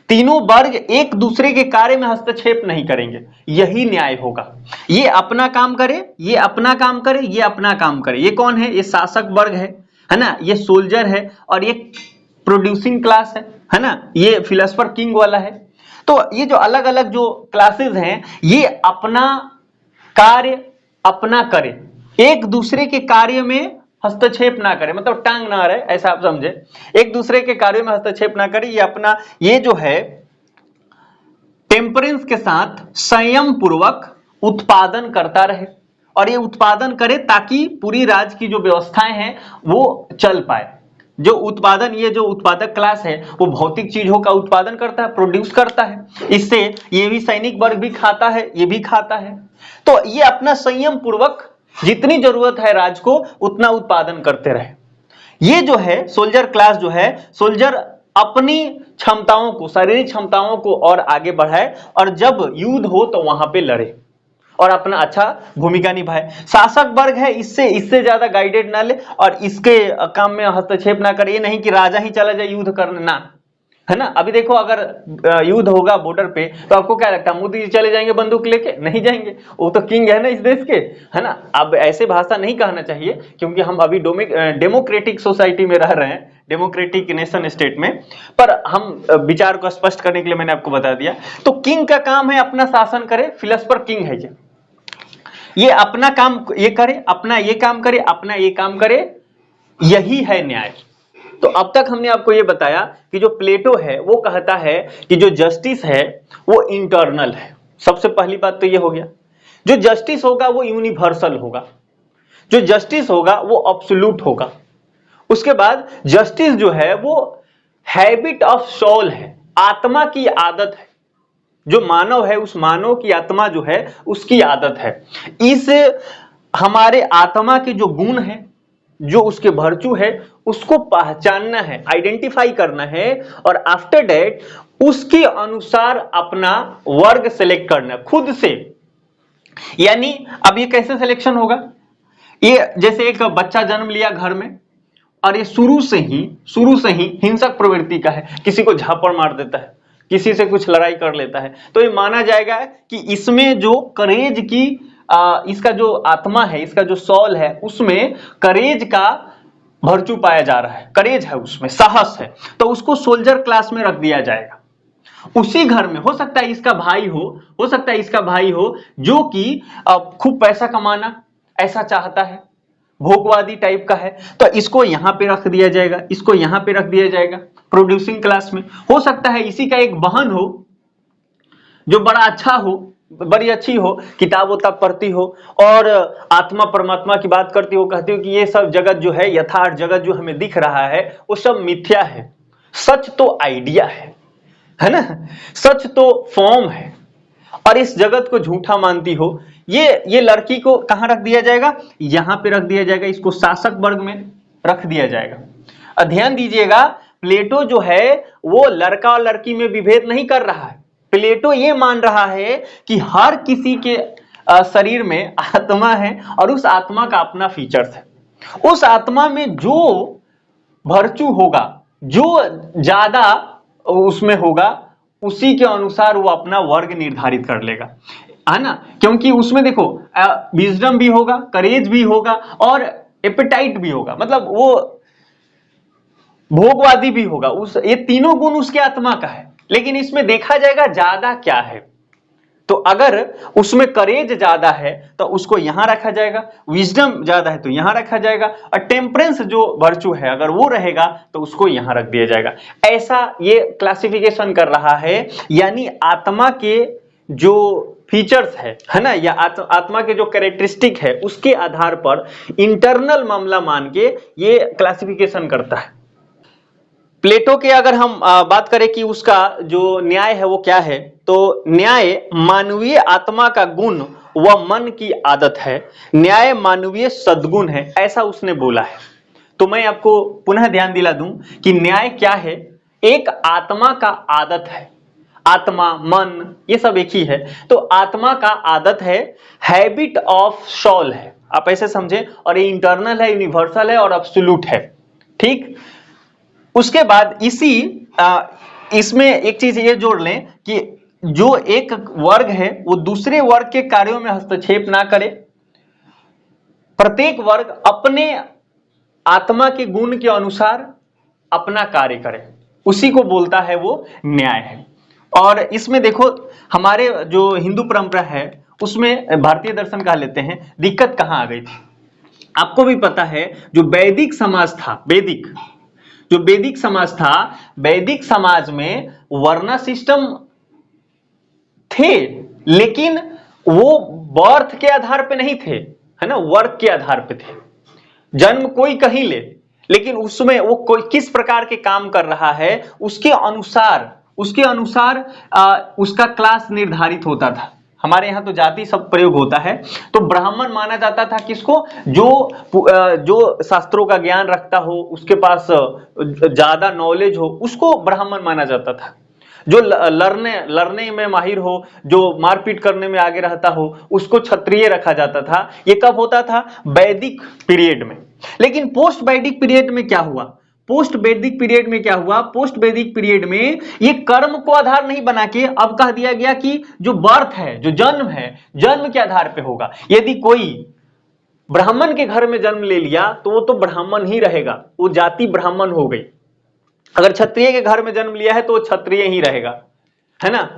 तीनों वर्ग एक दूसरे के कार्य में हस्तक्षेप नहीं करेंगे, यही न्याय होगा। ये अपना काम करे, ये अपना काम करे, ये अपना काम करे। ये कौन है? ये शासक वर्ग है ना, ये सोल्जर है, और ये प्रोड्यूसिंग क्लास है ना, ये फिलोसफर किंग वाला है। तो ये जो अलग अलग जो क्लासेस हैं ये अपना कार्य अपना करे, एक दूसरे के कार्य में हस्तक्षेप ना करे, मतलब टांग ना रहे, ऐसा आप समझे, एक दूसरे के कार्य में हस्तक्षेप ना करे। ये अपना, ये जो है टेम्परेंस के साथ संयम पूर्वक उत्पादन करता रहे, और ये उत्पादन करे ताकि पूरी राज्य की जो व्यवस्थाएं हैं वो चल पाए। जो उत्पादन, ये जो उत्पादक क्लास है वो भौतिक चीजों का उत्पादन करता है, प्रोड्यूस करता है, इससे ये भी सैनिक वर्ग भी खाता है, ये भी खाता है। तो ये अपना संयम पूर्वक जितनी जरूरत है राज्य को उतना उत्पादन करते रहे। ये जो है सोल्जर क्लास जो है, सोल्जर अपनी क्षमताओं को, शारीरिक क्षमताओं को और आगे बढ़ाए, और जब युद्ध हो तो वहां पे लड़े और अपना अच्छा भूमिका निभाए। शासक वर्ग है, इससे ज्यादा गाइडेड ना ले और इसके काम में हस्तक्षेप ना करे। ये नहीं कि राजा ही चला जाए युद्ध करने, ना, है ना। अभी देखो अगर युद्ध होगा बॉर्डर पे तो आपको क्या लगता है, मोदी जी चले जाएंगे बंदूक लेके? नहीं जाएंगे, वो तो किंग है ना इस देश के, है ना। अब ऐसे भाषा नहीं कहना चाहिए क्योंकि हम अभी डेमोक्रेटिक सोसाइटी में रह रहे हैं, डेमोक्रेटिक नेशन स्टेट में, पर हम विचार को स्पष्ट करने के लिए मैंने आपको बता दिया। तो किंग का काम है अपना शासन करे, फिलोसफर किंग है ये अपना काम ये करे, अपना ये काम करे, अपना ये काम करे, यही है न्याय। तो अब तक हमने आपको ये बताया कि जो प्लेटो है वो कहता है कि जो जस्टिस है वो इंटरनल है। सबसे पहली बात तो ये हो गया, जो जस्टिस होगा वो यूनिवर्सल होगा, जो जस्टिस होगा वो एब्सोल्यूट होगा। उसके बाद जस्टिस जो है वो हैबिट ऑफ सोल है, आत्मा की आदत है। जो मानव है उस मानव की आत्मा जो है उसकी आदत है। इस हमारे आत्मा के जो गुण है, जो उसके वर्चू है, उसको पहचानना है, आइडेंटिफाई करना है, और आफ्टर दैट उसके अनुसार अपना वर्ग सेलेक्ट करना खुद से। यानी अब ये कैसे सिलेक्शन होगा? ये जैसे एक बच्चा जन्म लिया घर में और ये शुरू से ही हिंसक प्रवृत्ति का है, किसी को झापड़ मार देता है, किसी से कुछ लड़ाई कर लेता है, तो ये माना जाएगा कि इसमें जो करेज की इसका जो आत्मा है, इसका जो सोल है, उसमें करेज का वर्चू पाया जा रहा है, करेज है उसमें, साहस है, तो उसको सोल्जर क्लास में रख दिया जाएगा। उसी घर में हो सकता है इसका भाई हो सकता है इसका भाई हो जो कि खूब पैसा कमाना ऐसा चाहता है, भोगवादी टाइप का है, तो इसको यहां पे रख दिया जाएगा, इसको यहां पे रख दिया जाएगा प्रोड्यूसिंग क्लास में। हो सकता है इसी का एक बहन हो जो बड़ा अच्छा हो, बड़ी अच्छी हो, किताब वोताब पढ़ती हो और आत्मा परमात्मा की बात करती हो, कहती हो कि ये सब जगत जो है, यथार्थ जगत जो हमें दिख रहा है वो सब मिथ्या है, सच तो आइडिया है ना, सच तो फॉर्म है, और इस जगत को झूठा मानती हो। ये लड़की को कहां रख दिया जाएगा? यहां पे रख दिया जाएगा, इसको शासक वर्ग में रख दिया जाएगा। ध्यान दीजिएगा, प्लेटो जो है वो लड़का और लड़की में विभेद नहीं कर रहा है। प्लेटो ये मान रहा है कि हर किसी के शरीर में आत्मा है और उस आत्मा का अपना फीचर्स है। उस आत्मा में जो वर्च्यू होगा, जो ज्यादा उसमें होगा, उसी के अनुसार वो अपना वर्ग निर्धारित कर लेगा, है ना। क्योंकि उसमें देखो विजडम भी होगा, करेज भी होगा और एपेटाइट भी होगा, मतलब वो भोगवादी भी होगा, उस ये तीनों गुण उसके आत्मा का है। लेकिन इसमें देखा जाएगा ज्यादा क्या है, तो अगर उसमें करेज ज्यादा है तो उसको यहां रखा जाएगा, विजडम ज्यादा है तो यहां रखा जाएगा, और टेम्परेंस जो वर्चू है अगर वो रहेगा तो उसको यहां रख दिया जाएगा। ऐसा ये क्लासिफिकेशन कर रहा है, यानी आत्मा के जो फीचर्स है ना, या आत्मा के जो कैरेक्टरिस्टिक है उसके आधार पर इंटरनल मामला मान के ये क्लासिफिकेशन करता है। प्लेटो के अगर हम बात करें कि उसका जो न्याय है वो क्या है, तो न्याय मानवीय आत्मा का गुण व मन की आदत है, न्याय मानवीय सद्गुण है, ऐसा उसने बोला है। तो मैं आपको पुनः ध्यान दिला दूं कि न्याय क्या है, एक आत्मा का आदत है, आत्मा मन ये सब एक ही है, तो आत्मा का आदत है, हैबिट ऑफ सोल है, आप ऐसे समझे, और ये इंटरनल है, यूनिवर्सल है और एब्सोल्यूट है, ठीक। उसके बाद इसमें एक चीज ये जोड़ लें कि जो एक वर्ग है वो दूसरे वर्ग के कार्यों में हस्तक्षेप ना करे, प्रत्येक वर्ग अपने आत्मा के गुण के अनुसार अपना कार्य करे, उसी को बोलता है वो न्याय है। और इसमें देखो हमारे जो हिंदू परंपरा है उसमें भारतीय दर्शन कह लेते हैं, दिक्कत कहां आ गई थी, आपको भी पता है, जो वैदिक समाज था, जो वैदिक समाज था, वैदिक समाज में वर्ण सिस्टम थे, लेकिन वो बर्थ के आधार पे नहीं थे, है ना, वर्क के आधार पे थे। जन्म कोई कहीं ले, लेकिन उसमें वो कोई किस प्रकार के काम कर रहा है उसके अनुसार उसका क्लास निर्धारित होता था। हमारे यहाँ तो जाति सब प्रयोग होता है, तो ब्राह्मण माना जाता था किसको, जो शास्त्रों का ज्ञान रखता हो, उसके पास ज्यादा नॉलेज हो, उसको ब्राह्मण माना जाता था। जो लड़ने में माहिर हो, जो मारपीट करने में आगे रहता हो, उसको क्षत्रिय रखा जाता था। ये कब होता था, वैदिक पीरियड में। लेकिन पोस्ट वैदिक पीरियड में क्या हुआ, पोस्ट वैदिक पीरियड में ये कर्म को आधार नहीं बना के अब कह दिया गया कि जो बर्थ है, जो जन्म है, जन्म के आधार पे होगा। यदि कोई ब्राह्मण के घर में जन्म ले लिया तो वो तो ब्राह्मण ही रहेगा, वो जाति ब्राह्मण हो गई। अगर क्षत्रिय के घर में जन्म लिया है तो वो क्षत्रिय ही रहेगा, है ना।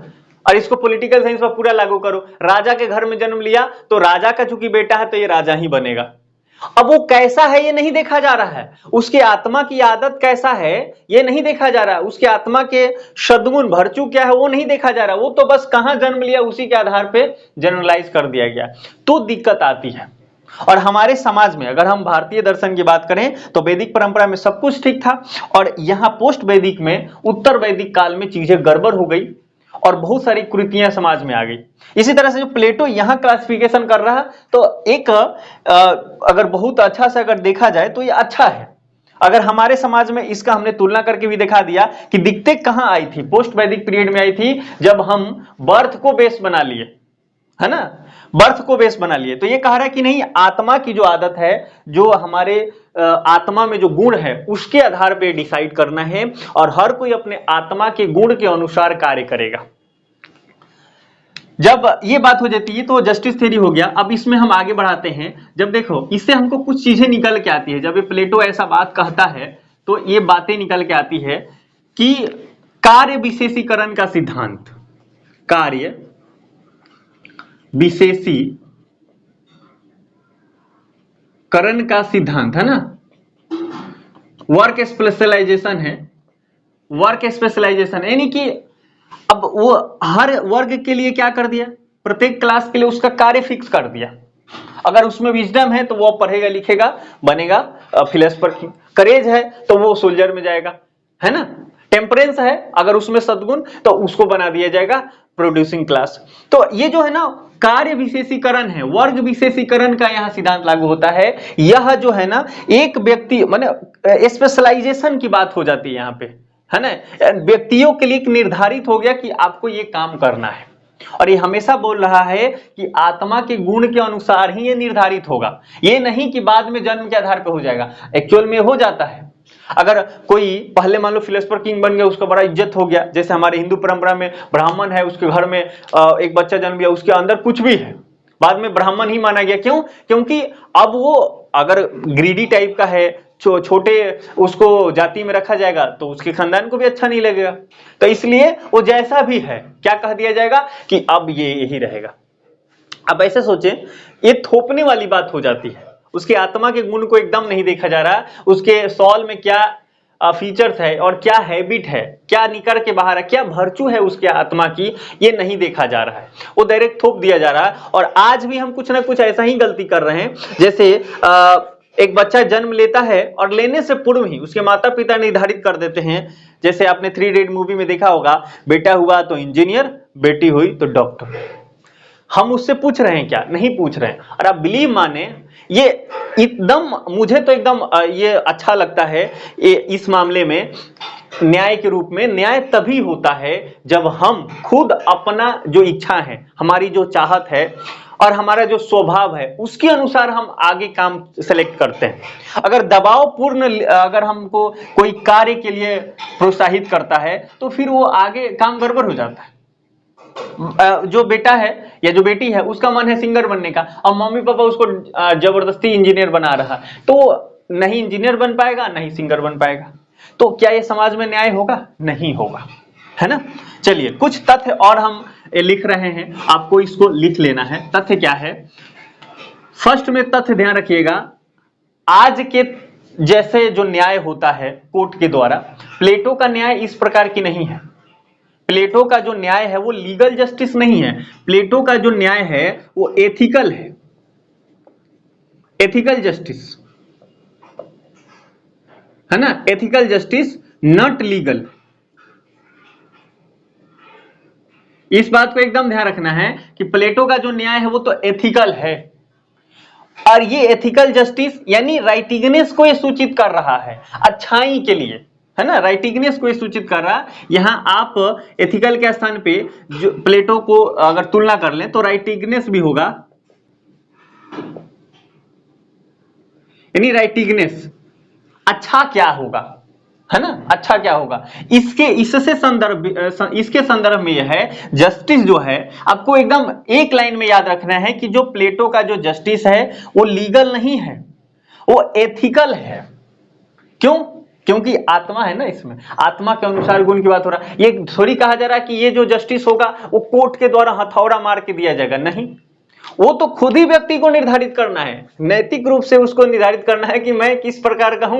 और इसको पॉलिटिकल साइंस पर पूरा लागू करो, राजा के घर में जन्म लिया तो राजा का चूंकि बेटा है तो ये राजा ही बनेगा। अब वो कैसा है ये नहीं देखा जा रहा है, उसके आत्मा की आदत कैसा है ये नहीं देखा जा रहा है, उसके आत्मा के सद्गुण वर्च्यू क्या है वो नहीं देखा जा रहा, वो तो बस कहां जन्म लिया उसी के आधार पे जनरलाइज कर दिया गया, तो दिक्कत आती है। और हमारे समाज में अगर हम भारतीय दर्शन की बात करें तो वैदिक परंपरा में सब कुछ ठीक था, और यहां पोस्ट वैदिक में, उत्तर वैदिक काल में चीजें गड़बड़ हो गई और बहुत सारी कुरीतियां समाज में आ गई। इसी तरह से जो प्लेटो यहां क्लासिफिकेशन कर रहा, तो एक अगर बहुत अच्छा से अगर देखा जाए तो ये अच्छा है। अगर हमारे समाज में इसका हमने तुलना करके भी दिखा दिया कि दिक्कतें कहां आई थी, पोस्ट वैदिक पीरियड में आई थी, जब हम बर्थ को बेस बना लिए, है ना, बर्थ को बेस बना लिए। तो ये कह रहा है कि नहीं, आत्मा की जो आदत है, जो हमारे आत्मा में जो गुण है उसके आधार पे डिसाइड करना है, और हर कोई अपने आत्मा के गुण के अनुसार कार्य करेगा। जब ये बात हो जाती है तो जस्टिस थ्योरी हो गया। अब इसमें हम आगे बढ़ाते हैं, जब देखो इससे हमको कुछ चीजें निकल के आती है, जब ये प्लेटो ऐसा बात कहता है तो ये बातें निकल के आती है कि कार्य विशेषीकरण का सिद्धांत, कार्य विशेषीकरण का सिद्धांत, है ना, वर्क स्पेशलाइजेशन है, वर्क स्पेशलाइजेशन यानी कि अब वो हर वर्ग के लिए क्या कर दिया, प्रत्येक क्लास के लिए उसका कार्य फिक्स कर दिया। अगर उसमें विजडम है तो वो पढ़ेगा लिखेगा बनेगा फिलोसोफर, करेज है तो वो सोल्जर में जाएगा, है ना, टेम्परेंस है अगर उसमें सद्गुण तो उसको बना दिया जाएगा प्रोड्यूसिंग क्लास। तो ये जो है ना कार्य विशेषीकरण है, वर्ग विशेषीकरण का यहां सिद्धांत लागू होता है। यह जो है ना एक व्यक्ति माने स्पेशलाइजेशन की बात हो जाती है यहां पे, है ना, व्यक्तियों के लिए निर्धारित हो गया कि आपको ये काम करना है। और ये हमेशा बोल रहा है कि आत्मा के गुण के अनुसार ही ये निर्धारित होगा, ये नहीं कि बाद में जन्म के आधार पर हो जाएगा। एक्चुअल में हो जाता है। अगर कोई पहले मान लो फिलोसोफर किंग बन गया, उसका बड़ा इज्जत हो गया, जैसे हमारे हिंदू परंपरा में ब्राह्मण है, उसके घर में एक बच्चा जन्म लिया, उसके अंदर कुछ भी है, बाद में ब्राह्मण ही माना गया। क्यों? क्योंकि अब वो अगर ग्रीडी टाइप का है, छोटे उसको जाति में रखा जाएगा तो उसके खानदान को भी अच्छा नहीं लगेगा, तो इसलिए वो जैसा भी है क्या कह दिया जाएगा कि अब ये यही रहेगा। अब ऐसे सोचे, ये थोपने वाली बात हो जाती है। उसके आत्मा के गुण को एकदम नहीं देखा जा रहा, उसके सॉल में क्या फीचर्स है और क्या हैबिट है, क्या निकर के बाहर है, क्या वर्च्यू है उसके आत्मा की, ये नहीं देखा जा रहा है, वो डायरेक्ट थोप दिया जा रहा है। और आज भी हम कुछ ना कुछ ऐसा ही गलती कर रहे हैं। जैसे एक बच्चा जन्म लेता है और लेने से पूर्व ही उसके माता पिता निर्धारित कर देते हैं, जैसे आपने 3 इडियट मूवी में देखा होगा, बेटा हुआ तो इंजीनियर, बेटी हुई तो डॉक्टर। हम उससे पूछ रहे हैं क्या? नहीं पूछ रहे हैं। और आप बिलीव माने, ये एकदम मुझे तो एकदम ये अच्छा लगता है इस मामले में। न्याय के रूप में न्याय तभी होता है जब हम खुद अपना जो इच्छा है, हमारी जो चाहत है और हमारा जो स्वभाव है, उसके अनुसार हम आगे काम सेलेक्ट करते हैं। अगर दबाव पूर्ण अगर हमको कोई कार्य के लिए प्रोत्साहित करता है तो फिर वो आगे काम गड़बड़ हो जाता है। जो बेटा है या जो बेटी है उसका मन है सिंगर बनने का, और मम्मी पापा उसको जबरदस्ती इंजीनियर बना रहा, तो नहीं इंजीनियर बन पाएगा, नहीं सिंगर बन पाएगा। तो क्या ये समाज में न्याय होगा? नहीं होगा, है ना। चलिए कुछ तथ्य और हम लिख रहे हैं, आपको इसको लिख लेना है। तथ्य क्या है? फर्स्ट में तथ्य ध्यान रखिएगा, आज के जैसे जो न्याय होता है कोर्ट के द्वारा, प्लेटो का न्याय इस प्रकार की नहीं है। प्लेटो का जो न्याय है वो लीगल जस्टिस नहीं है। प्लेटो का जो न्याय है वो एथिकल है, एथिकल जस्टिस, है ना, एथिकल जस्टिस, नॉट लीगल। इस बात को एकदम ध्यान रखना है कि प्लेटो का जो न्याय है वो तो एथिकल है, और ये एथिकल जस्टिस यानी राइटिगनेस को ये सूचित कर रहा है, अच्छाई के लिए, है ना, राइटिगनेस को ये सूचित कर रहा। यहां आप एथिकल के स्थान पे जो प्लेटो को अगर तुलना कर लें तो राइटिगनेस भी होगा, यानी राइटिगनेस अच्छा क्या होगा, है ना, अच्छा क्या होगा। इसके संदर्भ में यह है, जस्टिस जो है आपको एकदम एक लाइन में याद रखना है कि जो प्लेटो का जो जस्टिस है वो लीगल नहीं है, वो एथिकल है। क्यों? क्योंकि आत्मा है ना, इसमें आत्मा के अनुसार गुण की बात हो रहा है। ये थोड़ी कहा जा रहा है कि ये जो जस्टिस होगा वो कोर्ट के द्वारा हथौड़ा मार के दिया जाएगा, नहीं, वो तो खुद ही व्यक्ति को निर्धारित करना है, नैतिक रूप से उसको निर्धारित करना है कि मैं किस प्रकार का हूं,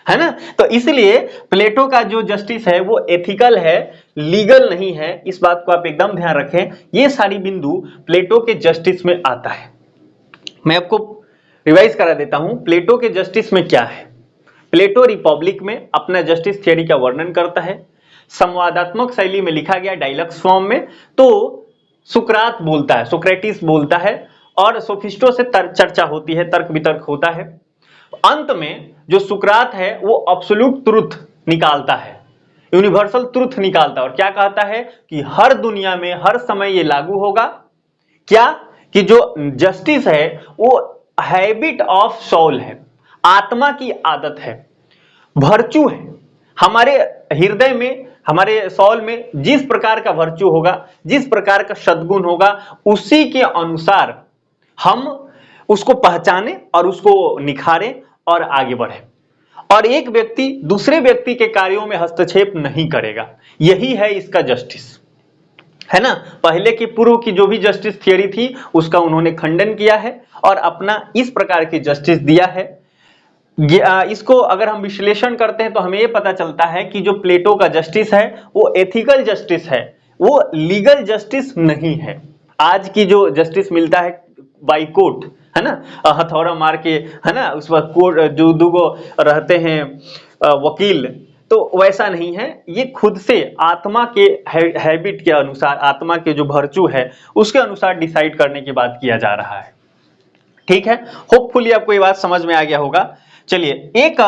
है ना। तो इसलिए प्लेटो का जो जस्टिस है वो एथिकल है, लीगल नहीं है। इस बात को आप एकदम ध्यान रखें। ये सारी बिंदु प्लेटो के जस्टिस में आता है। मैं आपको रिवाइज करा देता हूं, प्लेटो के जस्टिस में क्या है। प्लेटो रिपब्लिक में अपना जस्टिस थियरी का वर्णन करता है, संवादात्मक शैली में लिखा गया, डायलॉग्स फॉर्म में। तो सुकरात बोलता है, सोक्रेटिस बोलता है, और सोफिस्टो से चर्चा होती है, तर्क वितर्क होता है। अंत में जो सुकरात है वो एब्सोल्यूट ट्रुथ निकालता है, यूनिवर्सल ट्रुथ निकालता है, और क्या कहता है कि हर दुनिया में हर समय ये लागू होगा। क्या? कि जो जस्टिस है वो हैबिट ऑफ सोल है, आत्मा की आदत है, वर्च्यू है। हमारे हृदय में, हमारे सोल में जिस प्रकार का वर्च्यू होगा, जिस प्रकार का सद्गुण होगा, उसी के अनुसार हम उसको पहचाने और उसको निखारें और आगे बढ़े। और एक व्यक्ति दूसरे व्यक्ति के कार्यों में हस्तक्षेप नहीं करेगा। यही है इसका जस्टिस, है ना। पहले की पूर्व की जो भी जस्टिस थियरी थी उसका उन्होंने खंडन किया है और अपना इस प्रकार की जस्टिस दिया है। इसको अगर हम विश्लेषण करते हैं तो हमें यह पता चलता है कि जो प्लेटो का जस्टिस है वो एथिकल जस्टिस है, वो लीगल जस्टिस नहीं है। आज की जो जस्टिस मिलता है बाई कोर्ट, है ना, हथौड़ा मार के, है ना, उस वक्त कोर्ट जो दुगो रहते हैं वकील, तो वैसा नहीं है। ये खुद से आत्मा के हैबिट के अनुसार, आत्मा के जो वर्च्यू है उसके अनुसार डिसाइड करने की बात किया जा रहा है। ठीक है, होपफुली आपको ये बात समझ में आ गया होगा। चलिए, एक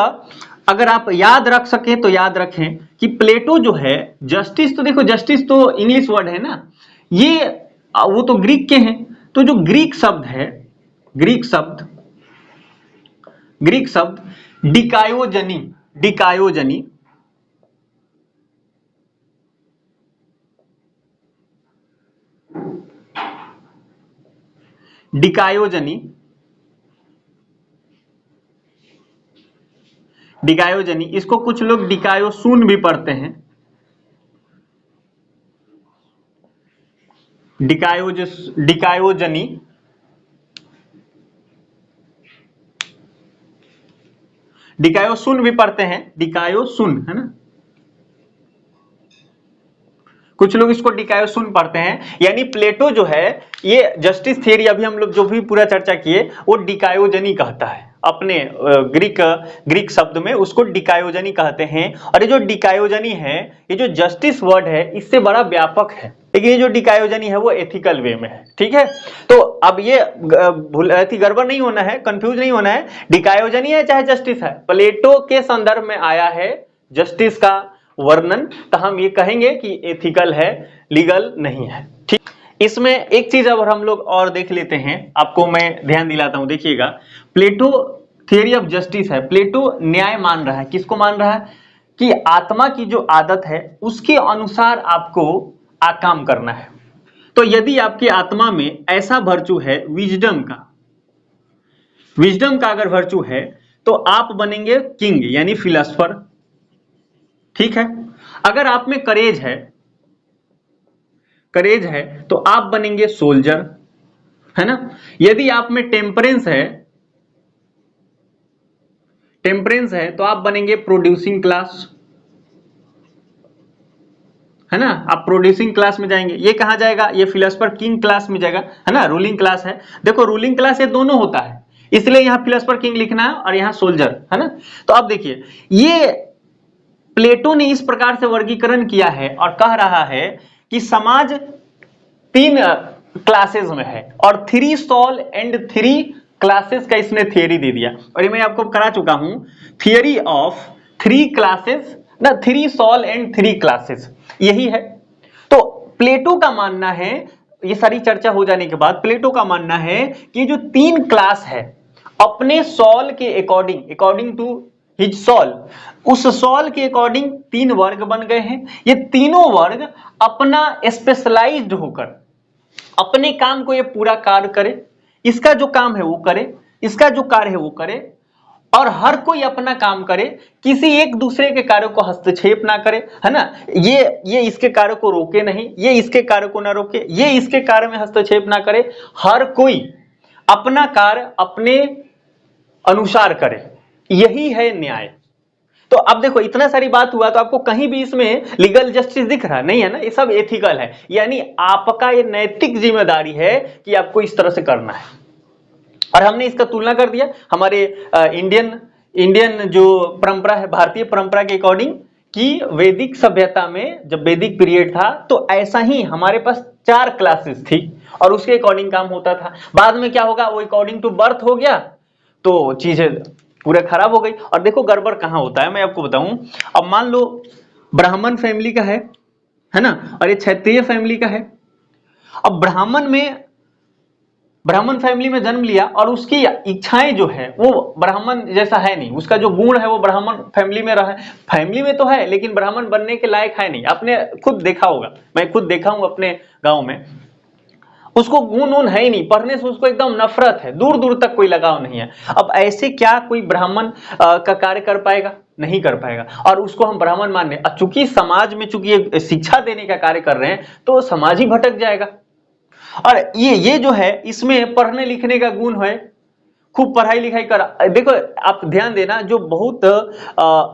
अगर आप याद रख सके तो याद रखें कि प्लेटो जो है जस्टिस, तो देखो जस्टिस तो इंग्लिश वर्ड है ना, ये वो तो ग्रीक के हैं, तो जो ग्रीक शब्द है, ग्रीक शब्द डिकायोजनी, डिकायोजनी डिकायोजनी डिकायोजनी, इसको कुछ लोग डिकायोसून भी पढ़ते हैं, डिकायोजनी, डिकायोसून भी पढ़ते हैं, डिकायोसून, है ना, कुछ लोग इसको डिकायोसून पढ़ते हैं। यानी प्लेटो जो है ये जस्टिस थियरी अभी हम लोग जो भी पूरा चर्चा किए वो डिकायोजनी कहता है, अपने ग्रीक शब्द में उसको डिकायोजनी कहते हैं। और ये जो डिकायोजनी है, ये जो जस्टिस वर्ड है इससे बड़ा व्यापक है, लेकिन ये जो डिकायोजनी है वो एथिकल वे में है, ठीक है। तो अब ये गड़बड़ नहीं होना है, कंफ्यूज नहीं होना है, डिकायोजनी है चाहे जस्टिस है, प्लेटो के संदर्भ में आया है जस्टिस का वर्णन, तो हम ये कहेंगे कि एथिकल है, लीगल नहीं है, ठीक। इसमें एक चीज अब हम लोग और देख लेते हैं, आपको मैं ध्यान दिलाता हूं, देखिएगा, प्लेटो थियरी ऑफ जस्टिस है, प्लेटो न्याय मान रहा है, किसको मान रहा है कि आत्मा की जो आदत है उसके अनुसार आपको काम करना है। तो यदि आपकी आत्मा में ऐसा वर्चू है विजडम का अगर वर्चू है तो आप बनेंगे किंग यानी फिलोसफर, ठीक है। अगर आप में करेज है तो आप बनेंगे सोल्जर, है ना। यदि आप में टेम्परेंस है तो आप बनेंगे प्रोड्यूसिंग क्लास, है ना, आप प्रोड्यूसिंग क्लास में जाएंगे। ये कहां जाएगा, ये फिलोसफर किंग क्लास में जाएगा, है ना, रूलिंग क्लास है। देखो रूलिंग क्लास ये दोनों होता है, इसलिए यहां फिलोसफर किंग लिखना है और यहां सोल्जर, है ना। तो आप देखिए ये प्लेटो ने इस प्रकार से वर्गीकरण किया है और कह रहा है कि समाज 3 क्लासेस में है और 3 सॉल एंड 3 क्लासेस का इसने थियरी दे दिया। और ये मैं आपको करा चुका हूं, थियरी ऑफ 3 क्लासेस ना, 3 सॉल एंड 3 क्लासेस, यही है। तो प्लेटो का मानना है, ये सारी चर्चा हो जाने के बाद प्लेटो का मानना है कि जो 3 क्लास है अपने सॉल के अकॉर्डिंग टू हिज सॉल, उस सॉल के अकॉर्डिंग 3 वर्ग बन गए हैं। ये तीनों वर्ग अपना स्पेशलाइज्ड होकर अपने काम को ये पूरा कार्य करे, इसका जो काम है वो करे, इसका जो कार्य है वो करे, और हर कोई अपना काम करे, किसी एक दूसरे के कार्य को हस्तक्षेप ना करे, है ना। ये इसके कार्य को रोके नहीं, ये इसके कार्य को ना रोके, ये इसके कार्य में हस्तक्षेप ना करे, हर कोई अपना कार्य अपने अनुसार करे, यही है न्याय। तो अब देखो इतना सारी बात हुआ, तो आपको कहीं भी इसमें लीगल जस्टिस दिख रहा नहीं है ना, ये सब एथिकल है, यानी आपका ये नैतिक जिम्मेदारी है कि आपको इस तरह से करना है। और हमने इसका तुलना कर दिया हमारे इंडियन जो परंपरा है, भारतीय परंपरा के अकॉर्डिंग, कि वैदिक सभ्यता में जब वैदिक पीरियड था तो ऐसा ही हमारे पास 4 क्लासेस थी और उसके अकॉर्डिंग काम होता था। बाद में क्या होगा, वो अकॉर्डिंग टू बर्थ हो गया तो चीजें पूरा खराब हो गई। और देखो गड़बड़ कहां होता है, मैं आपको बताऊं। अब मान लो ब्राह्मण फैमिली का है ना, और ये क्षत्रिय फैमिली का है। अब ब्राह्मण फैमिली में जन्म लिया और उसकी इच्छाएं जो है वो ब्राह्मण जैसा है नहीं, उसका जो गुण है वो ब्राह्मण फैमिली में रहा है, फैमिली में तो है लेकिन ब्राह्मण बनने के लायक है नहीं। आपने खुद देखा होगा, मैं खुद देखा हूं अपने गांव में, उसको गुण उन है ही नहीं, पढ़ने से उसको एकदम नफरत है, दूर दूर तक कोई लगाव नहीं है। अब ऐसे क्या कोई ब्राह्मण का कार्य कर पाएगा, नहीं कर पाएगा, और उसको हम ब्राह्मण मान रहे हैं। चूंकि समाज में चूंकि शिक्षा देने का कार्य कर रहे हैं तो समाज ही भटक जाएगा। और ये जो है इसमें पढ़ने लिखने का गुण है, खूब पढ़ाई लिखाई कर, देखो आप ध्यान देना, जो बहुत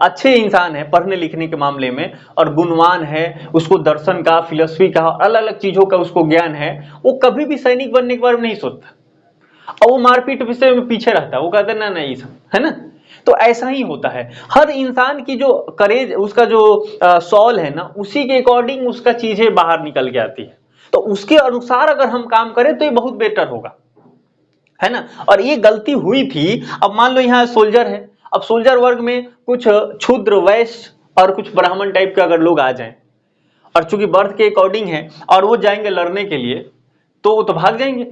अच्छे इंसान है पढ़ने लिखने के मामले में और गुणवान है, उसको दर्शन का, फिलोसफी का, अलग अलग चीजों का उसको ज्ञान है, वो कभी भी सैनिक बनने के बारे में नहीं सोचता और वो मारपीट विषय में पीछे रहता है, वो कहता ना नहीं सब, है ना। तो ऐसा ही होता है, हर इंसान की जो करेज, उसका जो सॉल है ना, उसी के अकॉर्डिंग उसका चीजें बाहर निकल के आती है। तो उसके अनुसार अगर हम काम करें तो ये बहुत बेटर होगा, है ना। और ये गलती हुई थी। अब मान लो यहाँ सोल्जर है, अब सोल्जर वर्ग में कुछ क्षुद्र, वैश्य और कुछ ब्राह्मण टाइप के अगर लोग आ जाएं और चूंकि बर्थ के अकॉर्डिंग है और वो जाएंगे लड़ने के लिए, तो वो तो भाग जाएंगे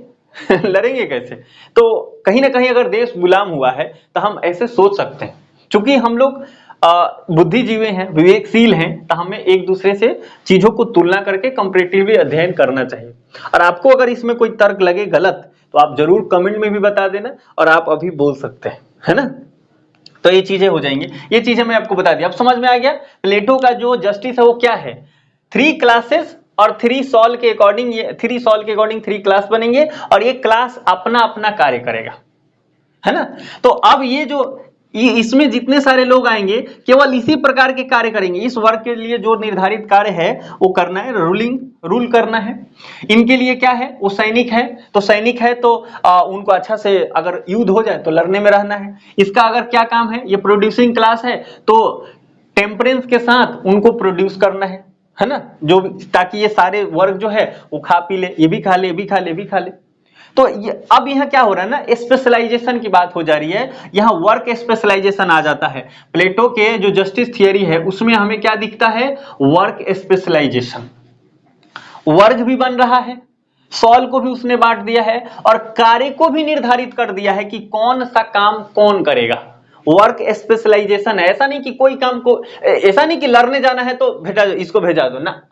लड़ेंगे कैसे? तो कहीं ना कहीं अगर देश गुलाम हुआ है तो हम ऐसे सोच सकते हैं। चूंकि हम लोग बुद्धिजीवी हैं, विवेकशील हैं, तो हमें एक दूसरे से चीजों को तुलना करके कंपैरेटिवली अध्ययन करना चाहिए। और आपको अगर इसमें कोई तर्क लगे गलत तो आप जरूर कमेंट में भी बता देना, और आप अभी बोल सकते हैं, है ना। तो ये चीजें हो जाएंगी, ये चीजें मैं आपको बता दी। अब समझ में आ गया प्लेटो का जो जस्टिस है वो क्या है। 3 क्लासेस और 3 सॉल के अकॉर्डिंग, ये 3 सॉल के अकॉर्डिंग 3 क्लास बनेंगे, और ये क्लास अपना अपना कार्य करेगा, है ना। तो अब ये जो इसमें जितने सारे लोग आएंगे केवल इसी प्रकार के कार्य करेंगे। इस वर्ग के लिए जो निर्धारित कार्य है वो करना है, रूल करना है। इनके लिए क्या है, वो सैनिक है, तो सैनिक है तो उनको अच्छा से अगर युद्ध हो जाए तो लड़ने में रहना है। इसका अगर क्या काम है, ये प्रोड्यूसिंग क्लास है तो टेम्परेंस के साथ उनको प्रोड्यूस करना है ना, जो ताकि ये सारे वर्ग जो है वो खा पी ले, ये भी खा ले, ये भी खा ले, ये भी खा ले। तो अब यहाँ क्या हो रहा है ना, स्पेशलाइजेशन की बात हो जा रही है, यहाँ वर्क स्पेशलाइजेशन आ जाता है। प्लेटो के जो जस्टिस थियरी है उसमें हमें क्या दिखता है, वर्क स्पेशलाइजेशन। वर्ग भी बन रहा है, सॉल को भी उसने बांट दिया है, और कार्य को भी निर्धारित कर दिया है कि कौन सा काम कौन करेगा। वर्क स्पेशलाइजेशन है, ऐसा नहीं कि कोई काम को, ऐसा नहीं कि लड़ने जाना है तो भेजा, इसको भेजा दो ना,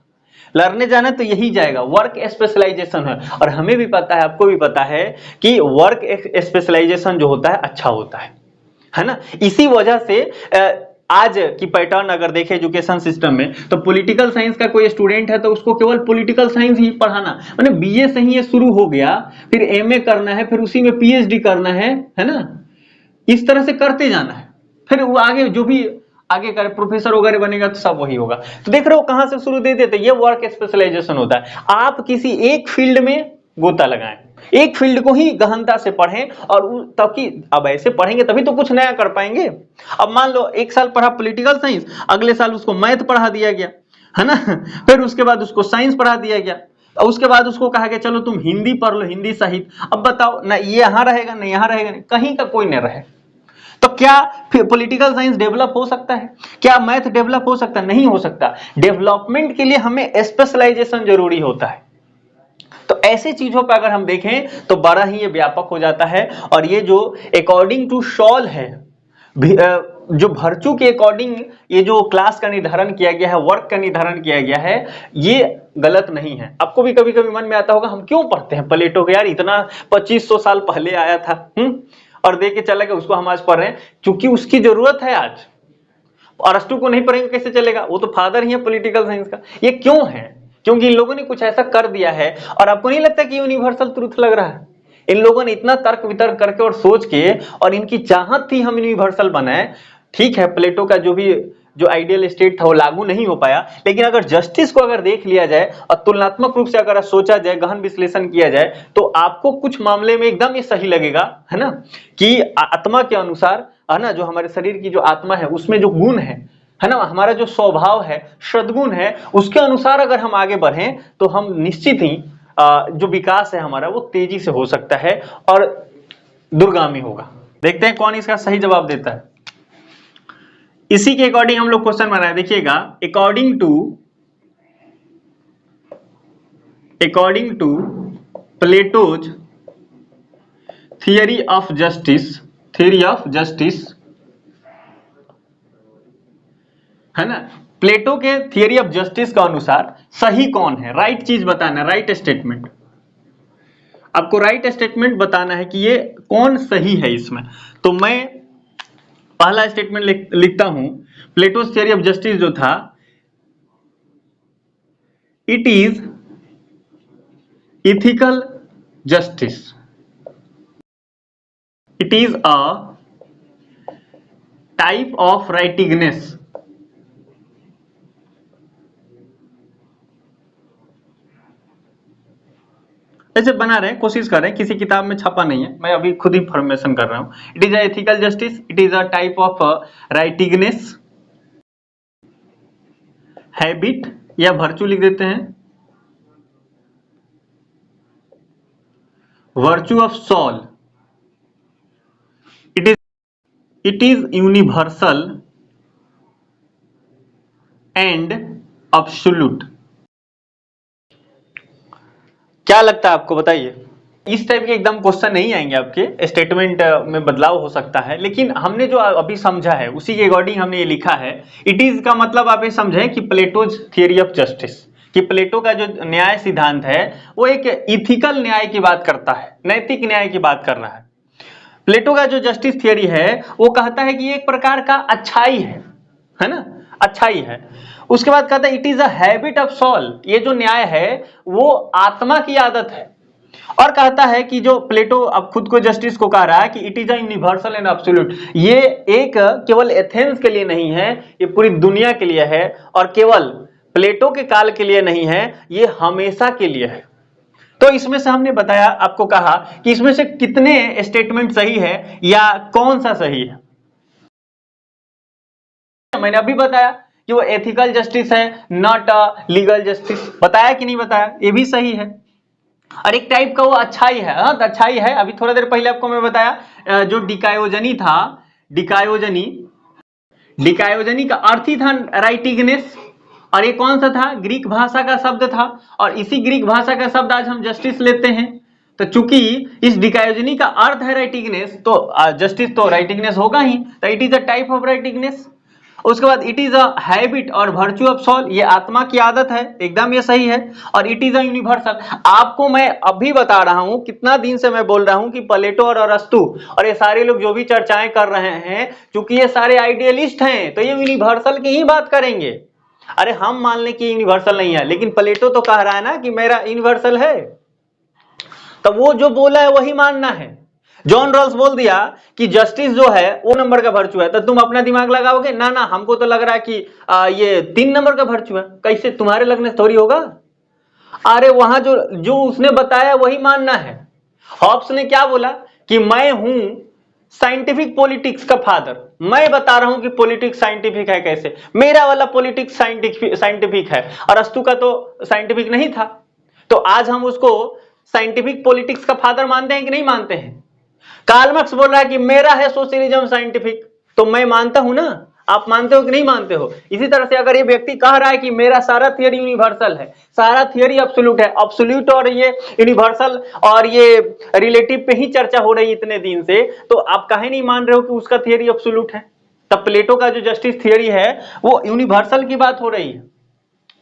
लड़ने जाना तो यही जाएगा, वर्क स्पेशलाइजेशन है। और हमें भी पता है, आपको भी पता है कि वर्क स्पेशलाइजेशन जो होता है अच्छा होता है ना। इसी वजह से आज की पैटर्न अगर देखें एजुकेशन सिस्टम में, तो पॉलिटिकल साइंस का कोई स्टूडेंट है तो उसको केवल पॉलिटिकल साइंस ही पढ़ाना, माने बीए से ही ये शुरू हो गया, फिर एमए करना है, फिर उसी में पीएचडी करना है ना, इस तरह से करते जाना है। फिर वो आगे जो भी आगे करे प्रोफेसर वगैरह बनेगा तो सब वही होगा। तो देख रहे हो कहां से शुरू दे देते, ये वर्क स्पेशलाइजेशन होता है। आप किसी एक फील्ड में गोता लगाएं, एक फील्ड को ही गहनता से पढ़ें, और तभी, अब ऐसे पढ़ेंगे तभी तो कुछ नया कर पाएंगे। अब मान लो एक साल पढ़ा पॉलिटिकल साइंस, अगले साल उसको मैथ पढ़ा दिया गया, है ना, फिर उसके बाद उसको साइंस पढ़ा दिया गया, और उसके बाद उसको कहा गया चलो तुम हिंदी पढ़ लो, हिंदी साहित्य। अब बताओ ना, ये यहां रहेगा ना यहां रहेगा, नहीं कहीं का कोई नहीं रहे। तो क्या फिर पॉलिटिकल साइंस डेवलप हो सकता है? क्या मैथ डेवलप हो सकता है? नहीं हो सकता। डेवलपमेंट के लिए हमें स्पेशलाइजेशन जरूरी होता है। तो ऐसी चीजों पर अगर हम देखें तो बड़ा ही ये व्यापक हो जाता है। और ये जो अकॉर्डिंग टू शॉल है, जो भर्चू के अकॉर्डिंग ये जो क्लास का निर्धारण किया गया है, वर्क का निर्धारण किया गया है, ये गलत नहीं है। आपको भी कभी कभी मन में आता होगा हम क्यों पढ़ते हैं प्लेटो को, यार इतना 2500 साल पहले आया था, और दे के चला गया, उसको हम आज पढ़ रहे हैं क्योंकि उसकी जरूरत है आज। अरस्तु को नहीं पढ़ेंगे कैसे चलेगा, वो तो फादर ही है पॉलिटिकल साइंस का। ये क्यों है? क्योंकि इन लोगों ने कुछ ऐसा कर दिया है। और आपको नहीं लगता कि यूनिवर्सल ट्रूथ लग रहा है? इन लोगों ने इतना तर्क वितर्क करके और सोच के, और इनकी चाहत थी हम यूनिवर्सल बनाए। ठीक है, प्लेटो का जो आइडियल स्टेट था वो लागू नहीं हो पाया, लेकिन अगर जस्टिस को अगर देख लिया जाए और तुलनात्मक रूप से अगर सोचा जाए, गहन विश्लेषण किया जाए, तो आपको कुछ मामले में एकदम ये सही लगेगा, है ना, कि आत्मा के अनुसार, है ना, जो हमारे शरीर की जो आत्मा है उसमें जो गुण है ना, हमारा जो स्वभाव है, सद्गुण है, उसके अनुसार अगर हम आगे बढ़ें तो हम निश्चित ही जो विकास है हमारा वो तेजी से हो सकता है और दूरगामी होगा। देखते हैं कौन इसका सही जवाब देता है। इसी के अकॉर्डिंग हम लोग क्वेश्चन बनाए, देखिएगा। According to Plato's theory of justice, है ना, प्लेटो के थियरी ऑफ जस्टिस के अनुसार सही कौन है, राइट चीज बताना, राइट स्टेटमेंट। आपको राइट स्टेटमेंट बताना है कि ये कौन सही है इसमें। तो मैं पहला स्टेटमेंट लिखता हूं। प्लेटोस थियरी ऑफ जस्टिस जो था, it is ethical justice, it is a type of righteousness, ऐसे बना रहे हैं, कोशिश कर रहे हैं, किसी किताब में छपा नहीं है, मैं अभी खुद ही फॉर्मेशन कर रहा हूं। It is a ethical justice, it is a type of righteousness, habit या वर्चू लिख देते हैं, virtue of soul, it is universal and absolute, क्या लगता है आपको, बताइए। इस टाइप के एकदम क्वेश्चन नहीं आएंगे आपके, स्टेटमेंट में बदलाव हो सकता है, लेकिन हमने जो अभी समझा है उसी के अकॉर्डिंग हमने ये लिखा है। इट इज का मतलब आप ये समझें कि प्लेटोज थियरी ऑफ जस्टिस, कि प्लेटो का जो न्याय सिद्धांत है वो एक इथिकल न्याय की बात करता है, नैतिक न्याय की बात कर रहा है। प्लेटो का जो जस्टिस थियरी है वो कहता है कि ये एक प्रकार का अच्छाई है ना, अच्छाई है। उसके बाद कहता है it is a habit of soul, ये जो न्याय है वो आत्मा की आदत है। और कहता है कि जो प्लेटो अब खुद को जस्टिस को कह रहा है कि it is a universal and absolute, ये एक केवल एथेंस के लिए नहीं है, ये पूरी दुनिया के लिए है, और केवल प्लेटो के काल के लिए नहीं है, ये हमेशा के लिए है। तो इसमें से हमने बताया, आपको कहा कि इसमें से कितने स्टेटमेंट सही है या कौन सा सही है। मैंने अभी बताया कि वो एथिकल जस्टिस है, नॉट अ लीगल जस्टिस, बताया कि नहीं बताया, ये भी सही है। और एक टाइप का वो अच्छाई है, हाँ अच्छाई है। अभी थोड़ा देर पहले आपको मैं बताया जो डिकायोजनी था, डिकायोजनी का अर्थ ही था राइटिगनेस, और ये कौन सा था, ग्रीक भाषा का शब्द था, और इसी ग्रीक भाषा का शब्द आज हम जस्टिस लेते हैं। तो चूंकि इस डिकायोजनी का अर्थ है राइटिगनेस, तो जस्टिस तो राइटिगनेस होगा ही, तो it is a type of righteousness. उसके बाद इट इज अ हैबिट और वर्च्यू ऑफ सोल, ये आत्मा की आदत है, एकदम ये सही है। और इट इज अ यूनिवर्सल, आपको मैं अभी बता रहा हूं, कितना दिन से मैं बोल रहा हूं कि प्लेटो और अरस्तु और ये सारे लोग जो भी चर्चाएं कर रहे हैं, क्योंकि ये सारे आइडियलिस्ट हैं, तो ये यूनिवर्सल की ही बात करेंगे। अरे हम मान लें कि यूनिवर्सल नहीं है, लेकिन प्लेटो तो कह रहा है ना कि मेरा यूनिवर्सल है, तो वो जो बोला है वही मानना है। जॉन रॉल्स बोल दिया कि जस्टिस जो है वो नंबर का वर्चू है, तो तुम अपना दिमाग लगाओगे ना, ना हमको तो लग रहा है कि ये 3 नंबर का वर्चू है। कैसे तुम्हारे लगने से थोड़ी होगा, अरे वहां जो जो उसने बताया वही मानना है। हॉब्स ने क्या बोला कि मैं हूं साइंटिफिक पॉलिटिक्स का फादर, मैं बता रहा हूं कि पॉलिटिक्स साइंटिफिक है कैसे, मेरा वाला पॉलिटिक्स साइंटिफिक है, और अस्तु का तो साइंटिफिक नहीं था। तो आज हम उसको साइंटिफिक पॉलिटिक्स का फादर मानते हैं कि नहीं मानते हैं। कार्ल मार्क्स बोल रहा है कि मेरा है सोशलिज्म साइंटिफिक, तो मैं मानता हूं ना, आप मानते हो कि नहीं मानते हो। इसी तरह से अगर ये व्यक्ति कह रहा है कि मेरा सारा थियरी यूनिवर्सल है, सारा थियरी एब्सोल्यूट है, एब्सोल्यूट और ये यूनिवर्सल और ये रिलेटिव पे ही चर्चा हो रही है इतने दिन से, तो आप काहे नहीं मान रहे हो कि उसका थियरी एब्सोल्यूट है। तब प्लेटो का जो जस्टिस थियरी है वो यूनिवर्सल की बात हो रही है,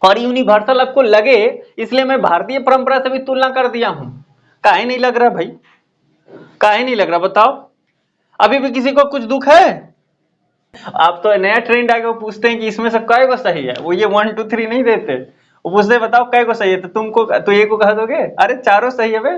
और यूनिवर्सल आपको लगे इसलिए मैं भारतीय परंपरा से भी तुलना कर दिया हूं। काहे नहीं लग रहा भाई, काहे नहीं लग रहा बताओ, अभी भी किसी को कुछ दुख है। आप तो नया ट्रेंड आगे वो पूछते हैं कि इसमें से कै को सही है, वो ये 1 2 3 नहीं देते, वो पूछते बताओ कै को सही है, तो तुमको तो ये को कह दोगे अरे चारों सही है बे